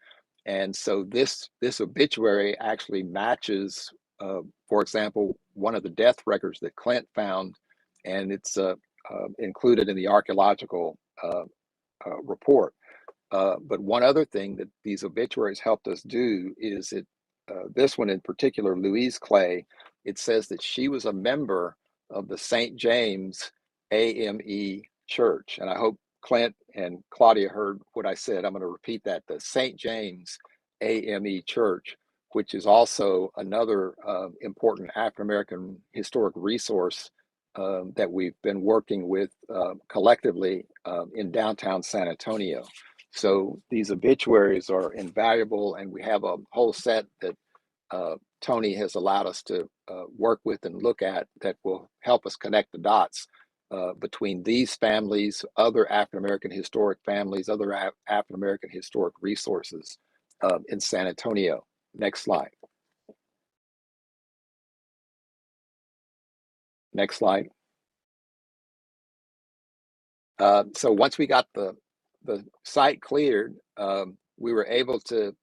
And so this obituary actually matches, for example, one of the death records that Clint found, and it's included in the archaeological report. But one other thing that these obituaries helped us do is this one in particular, Louise Clay, it says that she was a member of the St. James AME Church. And I hope Clint and Claudia heard what I said. I'm going to repeat that, the St. James AME Church, which is also another important African-American historic resource that we've been working with collectively in downtown San Antonio. So these obituaries are invaluable, and we have a whole set that Tony has allowed us to work with and look at that will help us connect the dots between these families, other African-American historic families, other African-American historic resources in San Antonio. Next slide. Next slide. So once we got the site cleared, we were able to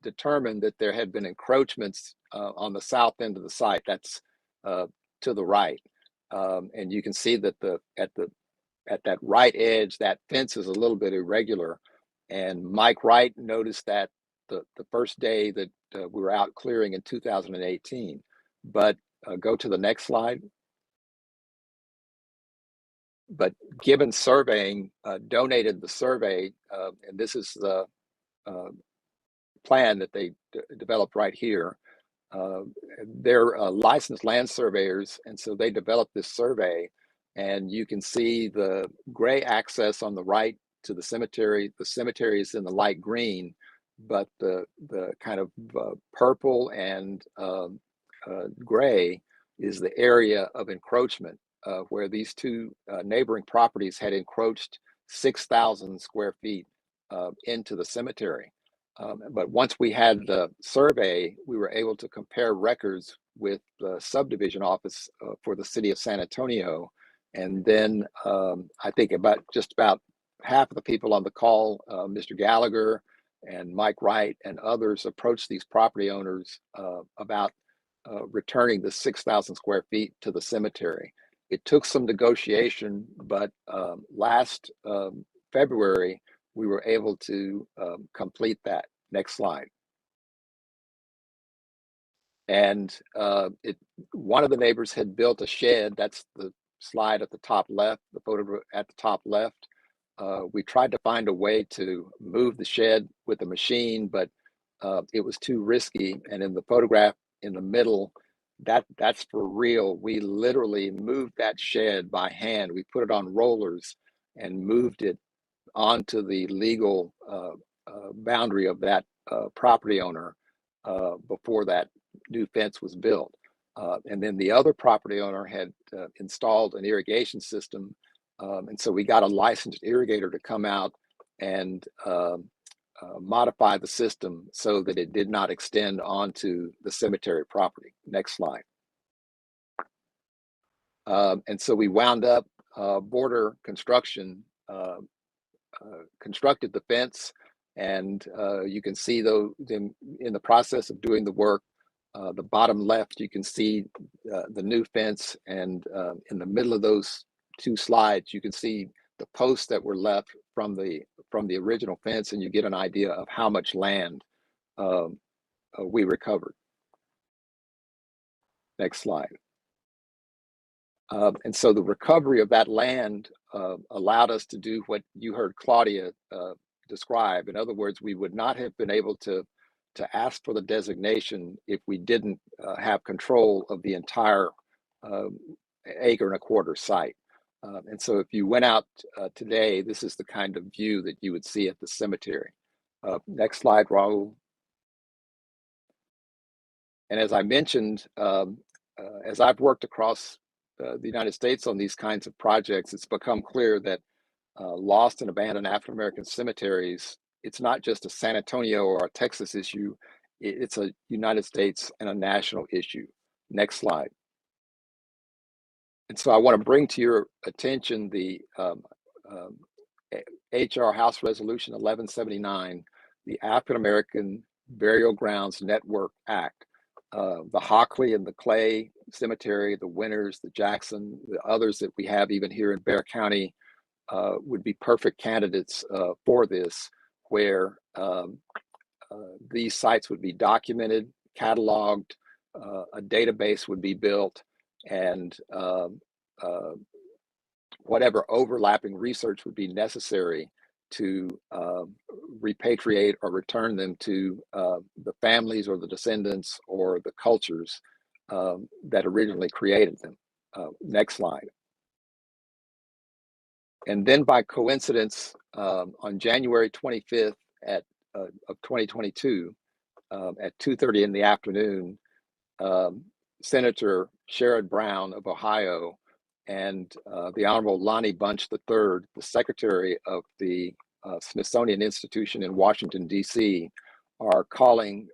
determine that there had been encroachments on the south end of the site. That's to the right, and you can see that at that right edge, that fence is a little bit irregular. And Mike Wright noticed that the first day that we were out clearing in 2018. But go to the next slide. But Gibbons Surveying donated the survey, and this is the plan that they developed right here. They're licensed land surveyors, and so they developed this survey, and you can see the gray access on the right to the cemetery. The cemetery is in the light green, but the kind of purple and gray is the area of encroachment, where these two neighboring properties had encroached 6,000 square feet into the cemetery. But once we had the survey, we were able to compare records with the subdivision office for the city of San Antonio. And then I think just about half of the people on the call, Mr. Gallagher and Mike Wright and others, approached these property owners about returning the 6,000 square feet to the cemetery. It took some negotiation, but last February, we were able to complete that. Next slide. And one of the neighbors had built a shed. That's the slide at the top left, the photo at the top left. We tried to find a way to move the shed with a machine, but it was too risky. And in the photograph in the middle, that's for real. We literally moved that shed by hand. We put it on rollers and moved it onto the legal boundary of that property owner before that new fence was built. And then the other property owner had installed an irrigation system. And so we got a licensed irrigator to come out and modify the system so that it did not extend onto the cemetery property. Next slide. And so we wound up border construction, constructed the fence, and you can see them in the process of doing the work. The bottom left, you can see the new fence, and in the middle of those two slides, you can see the posts that were left from the original fence, and you get an idea of how much land we recovered. Next slide. And so the recovery of that land allowed us to do what you heard Claudia describe. In other words, we would not have been able to ask for the designation if we didn't have control of the entire acre and a quarter site. And so if you went out today, this is the kind of view that you would see at the cemetery. Next slide, Raul. And as I mentioned, as I've worked across the United States on these kinds of projects, it's become clear that lost and abandoned African-American cemeteries, it's not just a San Antonio or a Texas issue, it's a United States and a national issue. Next slide. And so I want to bring to your attention the HR House Resolution 1179, the African-American Burial Grounds Network Act. The Hockley and the Clay Cemetery, the Winters, the Jackson, the others that we have even here in Bexar County would be perfect candidates for this, where these sites would be documented, cataloged, a database would be built, and whatever overlapping research would be necessary to repatriate or return them to the families or the descendants or the cultures that originally created them. Next slide. And then by coincidence, on January 25th of 2022, at 2:30 in the afternoon, Senator Sherrod Brown of Ohio and the Honorable Lonnie Bunch III, the Secretary of the Smithsonian Institution in Washington, D.C., are calling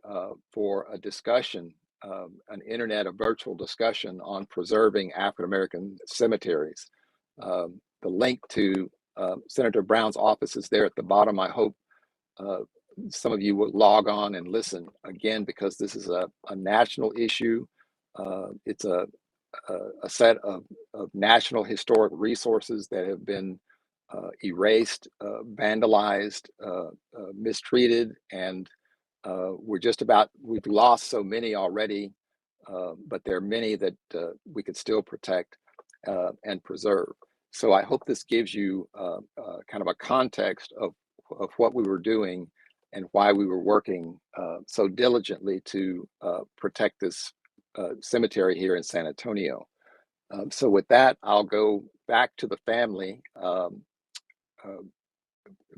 for a discussion, an internet, a virtual discussion on preserving African-American cemeteries. The link to Senator Brown's office is there at the bottom. I hope some of you will log on and listen again, because this is a national issue. It's a set of national historic resources that have been erased, vandalized, mistreated, and we've lost so many already, but there are many that we could still protect and preserve. So I hope this gives you kind of a context of what we were doing and why we were working so diligently to protect this cemetery here in San Antonio. So with that, I'll go back to the family.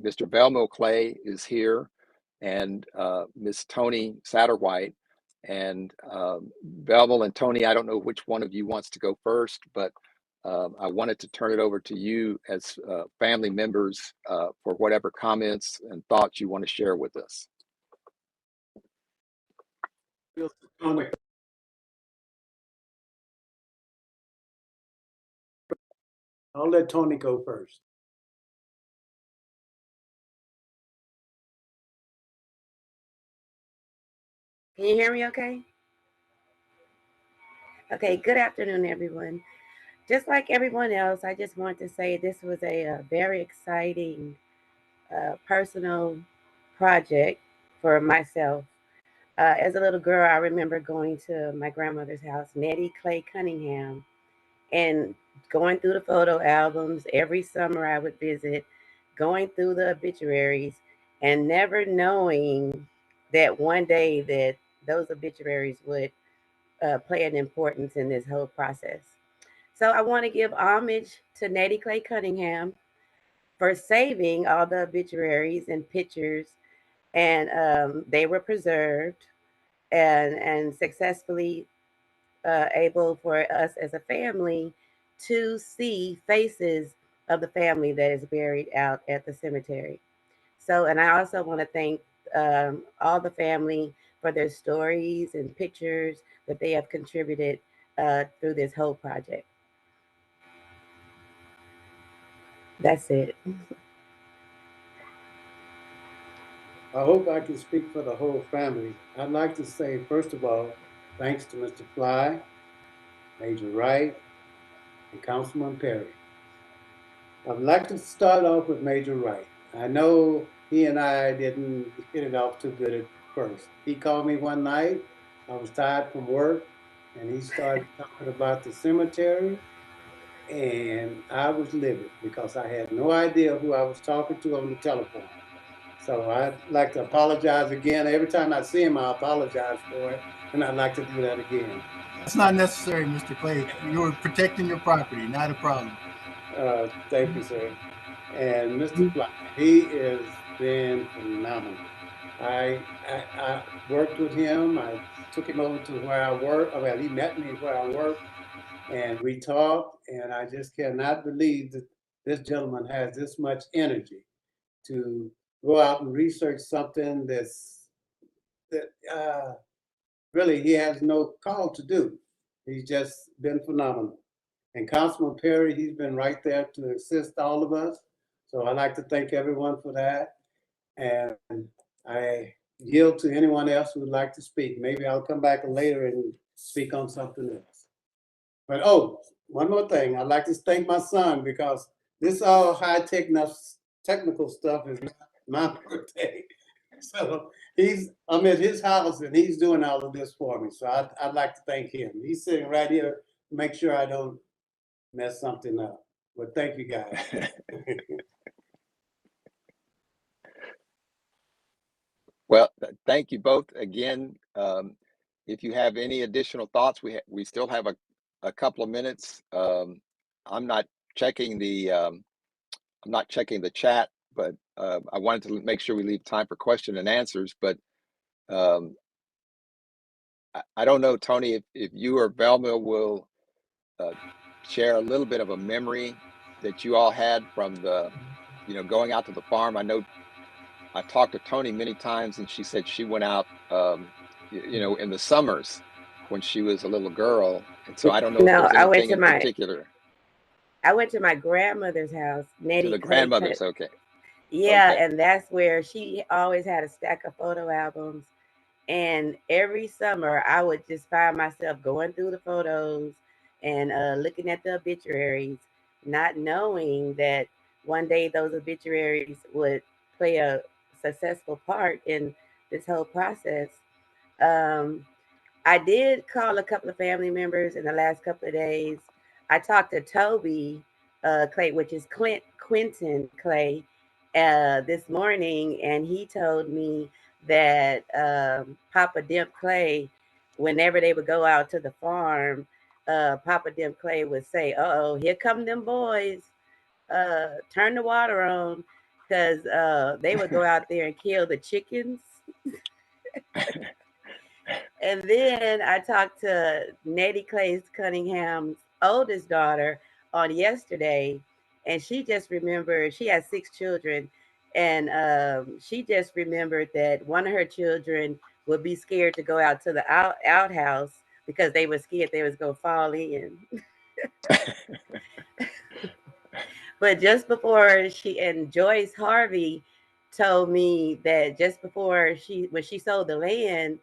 Mr. Hockley-Clay is here, and Miss Tony Satterwhite. And Belmont and Tony, I don't know which one of you wants to go first, but I wanted to turn it over to you as family members for whatever comments and thoughts you want to share with us. I'll let Tony go first. Can you hear me okay? Okay, good afternoon, everyone. Just like everyone else, I just want to say this was a very exciting personal project for myself. As a little girl, I remember going to my grandmother's house, Nettie Clay Cunningham, and going through the photo albums. Every summer I would visit, going through the obituaries, and never knowing that one day that those obituaries would play an importance in this whole process. So I want to give homage to Nettie Clay Cunningham for saving all the obituaries and pictures, and they were preserved and successfully able for us as a family to see faces of the family that is buried out at the cemetery. So, and I also want to thank all the family for their stories and pictures that they have contributed through this whole project. That's it. I hope I can speak for the whole family. I'd like to say, first of all, thanks to Mr. Fly, Major Wright, and Councilman Perry. I'd like to start off with Major Wright. I know he and I didn't hit it off too good at first. He called me one night. I was tired from work, and he started talking about the cemetery, and I was livid because I had no idea who I was talking to on the telephone. So I'd like to apologize again. Every time I see him, I apologize for it, and I'd like to do that again. That's not necessary, Mr. Clay. You were protecting your property, not a problem. Thank you, sir. And Mr. Fly, he has been phenomenal. I worked with him. I took him over to where I work. Well, he met me where I work, and we talked. And I just cannot believe that this gentleman has this much energy to go out and research something that really he has no call to do. He's just been phenomenal. And Councilman Perry, he's been right there to assist all of us. So I'd like to thank everyone for that. And I yield to anyone else who would like to speak. Maybe I'll come back later and speak on something else. But one more thing. I'd like to thank my son because this all high-tech technical stuff is not my birthday. So I'm at his house and he's doing all of this for me. So I'd like to thank him. He's sitting right here to make sure I don't mess something up. But thank you guys. Well, thank you both again. If you have any additional thoughts, we still have a couple of minutes. I'm not checking the chat, but I wanted to make sure we leave time for question and answers. But I don't know, Tony, if you or Velma will share a little bit of a memory that you all had from the, going out to the farm. I know I talked to Tony many times, and she said she went out, in the summers when she was a little girl. And so I don't know if there's anything in particular. I went to my grandmother's house, Nettie. To the grandmother's, okay. Yeah, okay. And that's where she always had a stack of photo albums. And every summer, I would just find myself going through the photos and looking at the obituaries, not knowing that one day those obituaries would play a successful part in this whole process. Um, I did call a couple of family members in the last couple of days. I talked to Toby Clay, which is Quentin Clay, this morning, and he told me that Papa Dimp Clay, whenever they would go out to the farm, Papa Dimp Clay would say, "Uh-oh, here come them boys. Turn the water on," because they would go out there and kill the chickens. And then I talked to Nettie Clay's Cunningham's oldest daughter on yesterday, and she just remembered she has 6 children, and she just remembered that one of her children would be scared to go out to the outhouse because they were scared they was gonna fall in. But just before she and Joyce Harvey told me that just before when she sold the land,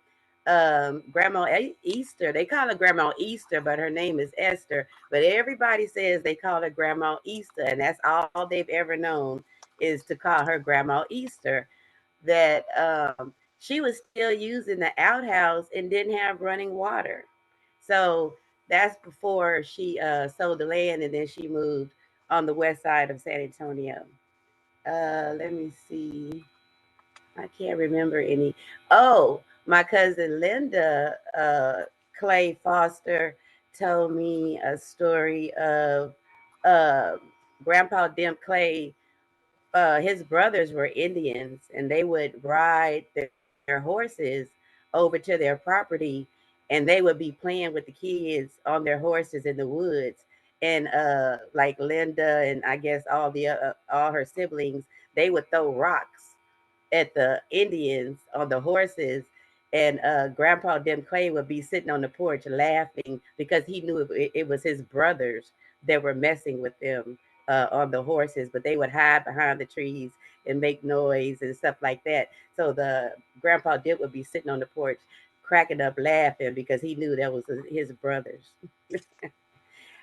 Grandma Easter, they call her Grandma Easter, but her name is Esther. But everybody says they call her Grandma Easter, and that's all they've ever known is to call her Grandma Easter. That she was still using the outhouse and didn't have running water. So that's before she sold the land and then she moved on the west side of San Antonio. Let me see. I can't remember any. Oh, my cousin Linda Clay Foster told me a story of uh, Grandpa Dimp Clay. His brothers were Indians, and they would ride their horses over to their property, and they would be playing with the kids on their horses in the woods. And like Linda and I guess all her siblings, they would throw rocks at the Indians on the horses. And Grandpa Dem Clay would be sitting on the porch laughing because he knew it was his brothers that were messing with them on the horses, but they would hide behind the trees and make noise and stuff like that. So the Grandpa Dip would be sitting on the porch cracking up laughing because he knew that was his brothers.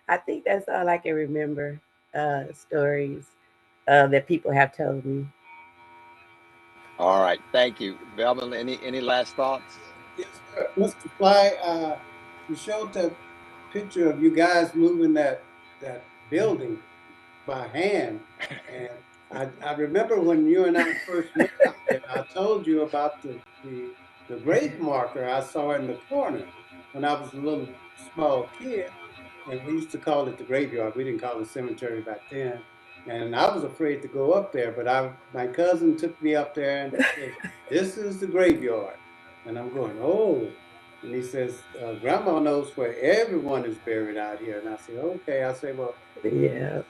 I think that's all I can remember stories that people have told me. All right, thank you, Velman. Any last thoughts? Yes, sir. Mr. Fly, you showed the picture of you guys moving that building by hand. And I remember when you and I first met out there, I told you about the grave marker I saw in the corner when I was a little small kid. And we used to call it the graveyard. We didn't call it cemetery back then. And I was afraid to go up there, but my cousin took me up there and he says, "This is the graveyard." And I'm going, "Oh." And he says, "Grandma knows where everyone is buried out here." And I said, "Okay." I say, "Well, Yeah.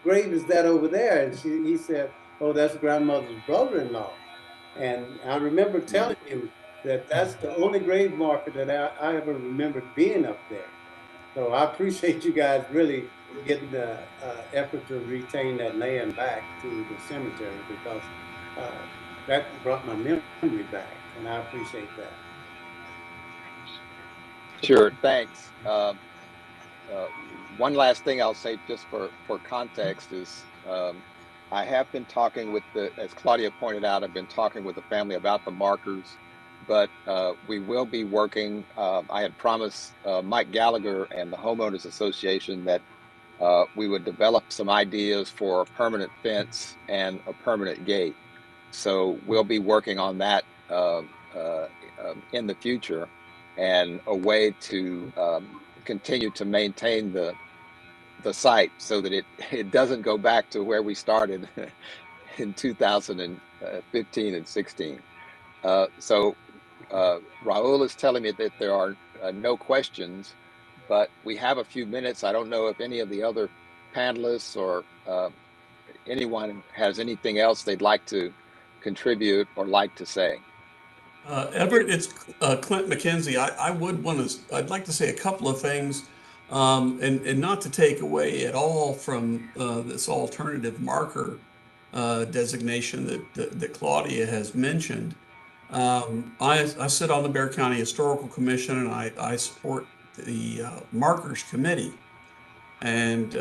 grave is that over there?" And he said, "Oh, that's grandmother's brother-in-law." And I remember telling him that that's the only grave marker that I ever remembered being up there. So I appreciate you guys really getting the effort to retain that land back to the cemetery because uh, that brought my memory back, and I appreciate that. Sure, thanks. One last thing I'll say just for context is I have been talking with as Claudia pointed out, I've been talking with the family about the markers, but we will be working. I had promised Mike Gallagher and the Homeowners Association that we would develop some ideas for a permanent fence and a permanent gate. So we'll be working on that in the future, and a way to continue to maintain the site so that it doesn't go back to where we started in 2015 and 16. So Raul is telling me that there are no questions, but we have a few minutes. I don't know if any of the other panelists or anyone has anything else they'd like to contribute or like to say. Everett, it's Clint McKenzie. I'd like to say a couple of things, and not to take away at all from this alternative marker designation that Claudia has mentioned. I sit on the Bexar County Historical Commission, and I support the Markers Committee, and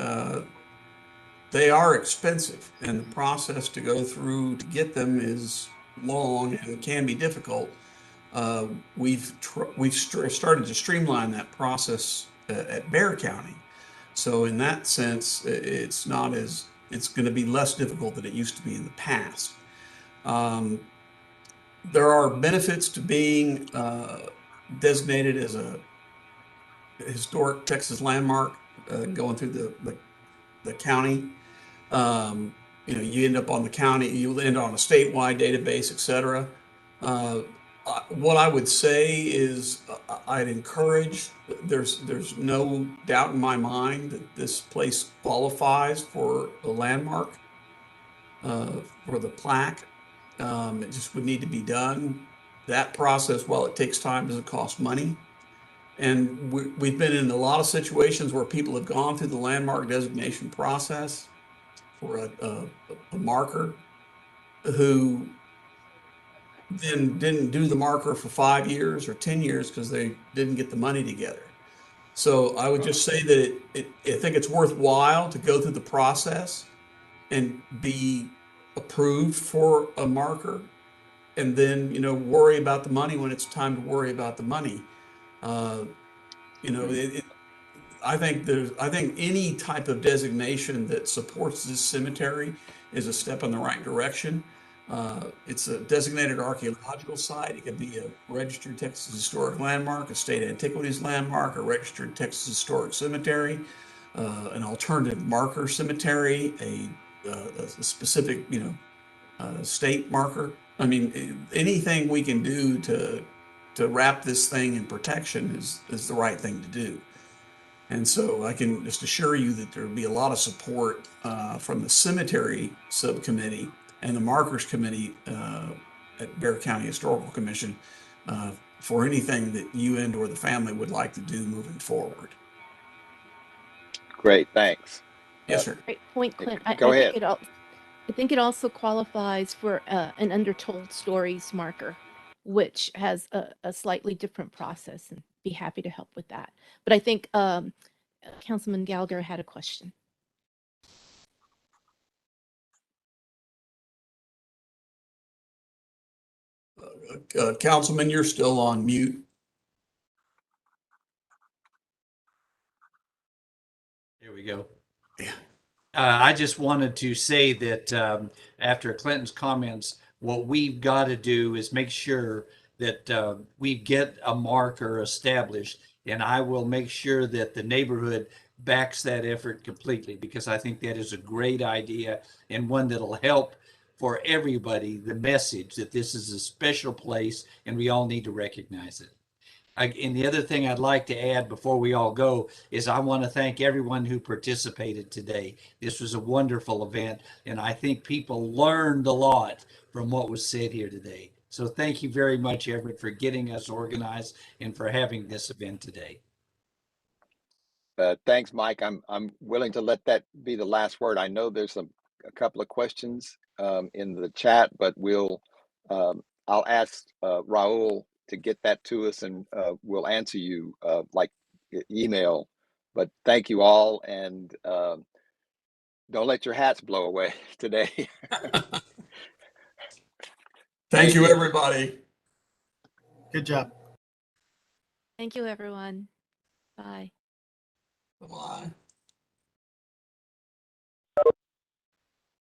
they are expensive, and the process to go through to get them is long and can be difficult. We've started to streamline that process at Bear County. So in that sense, it's not as it's going to be less difficult than it used to be in the past. Um, there are benefits to being designated as a historic Texas landmark, going through the county. Um, you end up on the county, you end on a statewide database, et cetera. Uh, what I would say is I'd encourage, there's no doubt in my mind that this place qualifies for a landmark, for the plaque. It just would need to be done. That process, while it takes time, doesn't cost money. And we've been in a lot of situations where people have gone through the landmark designation process for a marker, who then didn't do the marker for 5 years or 10 years because they didn't get the money together. So I would just say that I think it's worthwhile to go through the process and be approved for a marker, and then, worry about the money when it's time to worry about the money. Uh, you know, it, I think any type of designation that supports this cemetery is a step in the right direction. It's a designated archaeological site. It could be a registered Texas Historic Landmark, a state antiquities landmark, a registered Texas Historic Cemetery, an alternative marker cemetery, a specific, state marker. I mean, anything we can do to wrap this thing in protection is the right thing to do. And so I can just assure you that there will be a lot of support from the cemetery subcommittee and the markers committee at Bear County Historical Commission for anything that you and or the family would like to do moving forward. Great, thanks. Yes, sir. Great point, Clint. Go I ahead. think it also qualifies for an undertold stories marker, which has a slightly different process, and be happy to help with that. But I think Councilman Gallagher had a question. Councilman, you're still on mute. There we go. Yeah. I just wanted to say that after Clinton's comments, what we've got to do is make sure that we get a marker established, and I will make sure that the neighborhood backs that effort completely, because I think that is a great idea and one that'll help for everybody, the message that this is a special place and we all need to recognize it. And the other thing I'd like to add before we all go is I want to thank everyone who participated today. This was a wonderful event, and I think people learned a lot from what was said here today. So thank you very much, Everett, for getting us organized and for having this event today. Thanks, Mike. I'm willing to let that be the last word. I know there's a couple of questions in the chat, but I'll ask Raul to get that to us, and we'll answer you like email. But thank you all, and don't let your hats blow away today. Thank you, everybody. Good job. Thank you, everyone. Bye. Bye.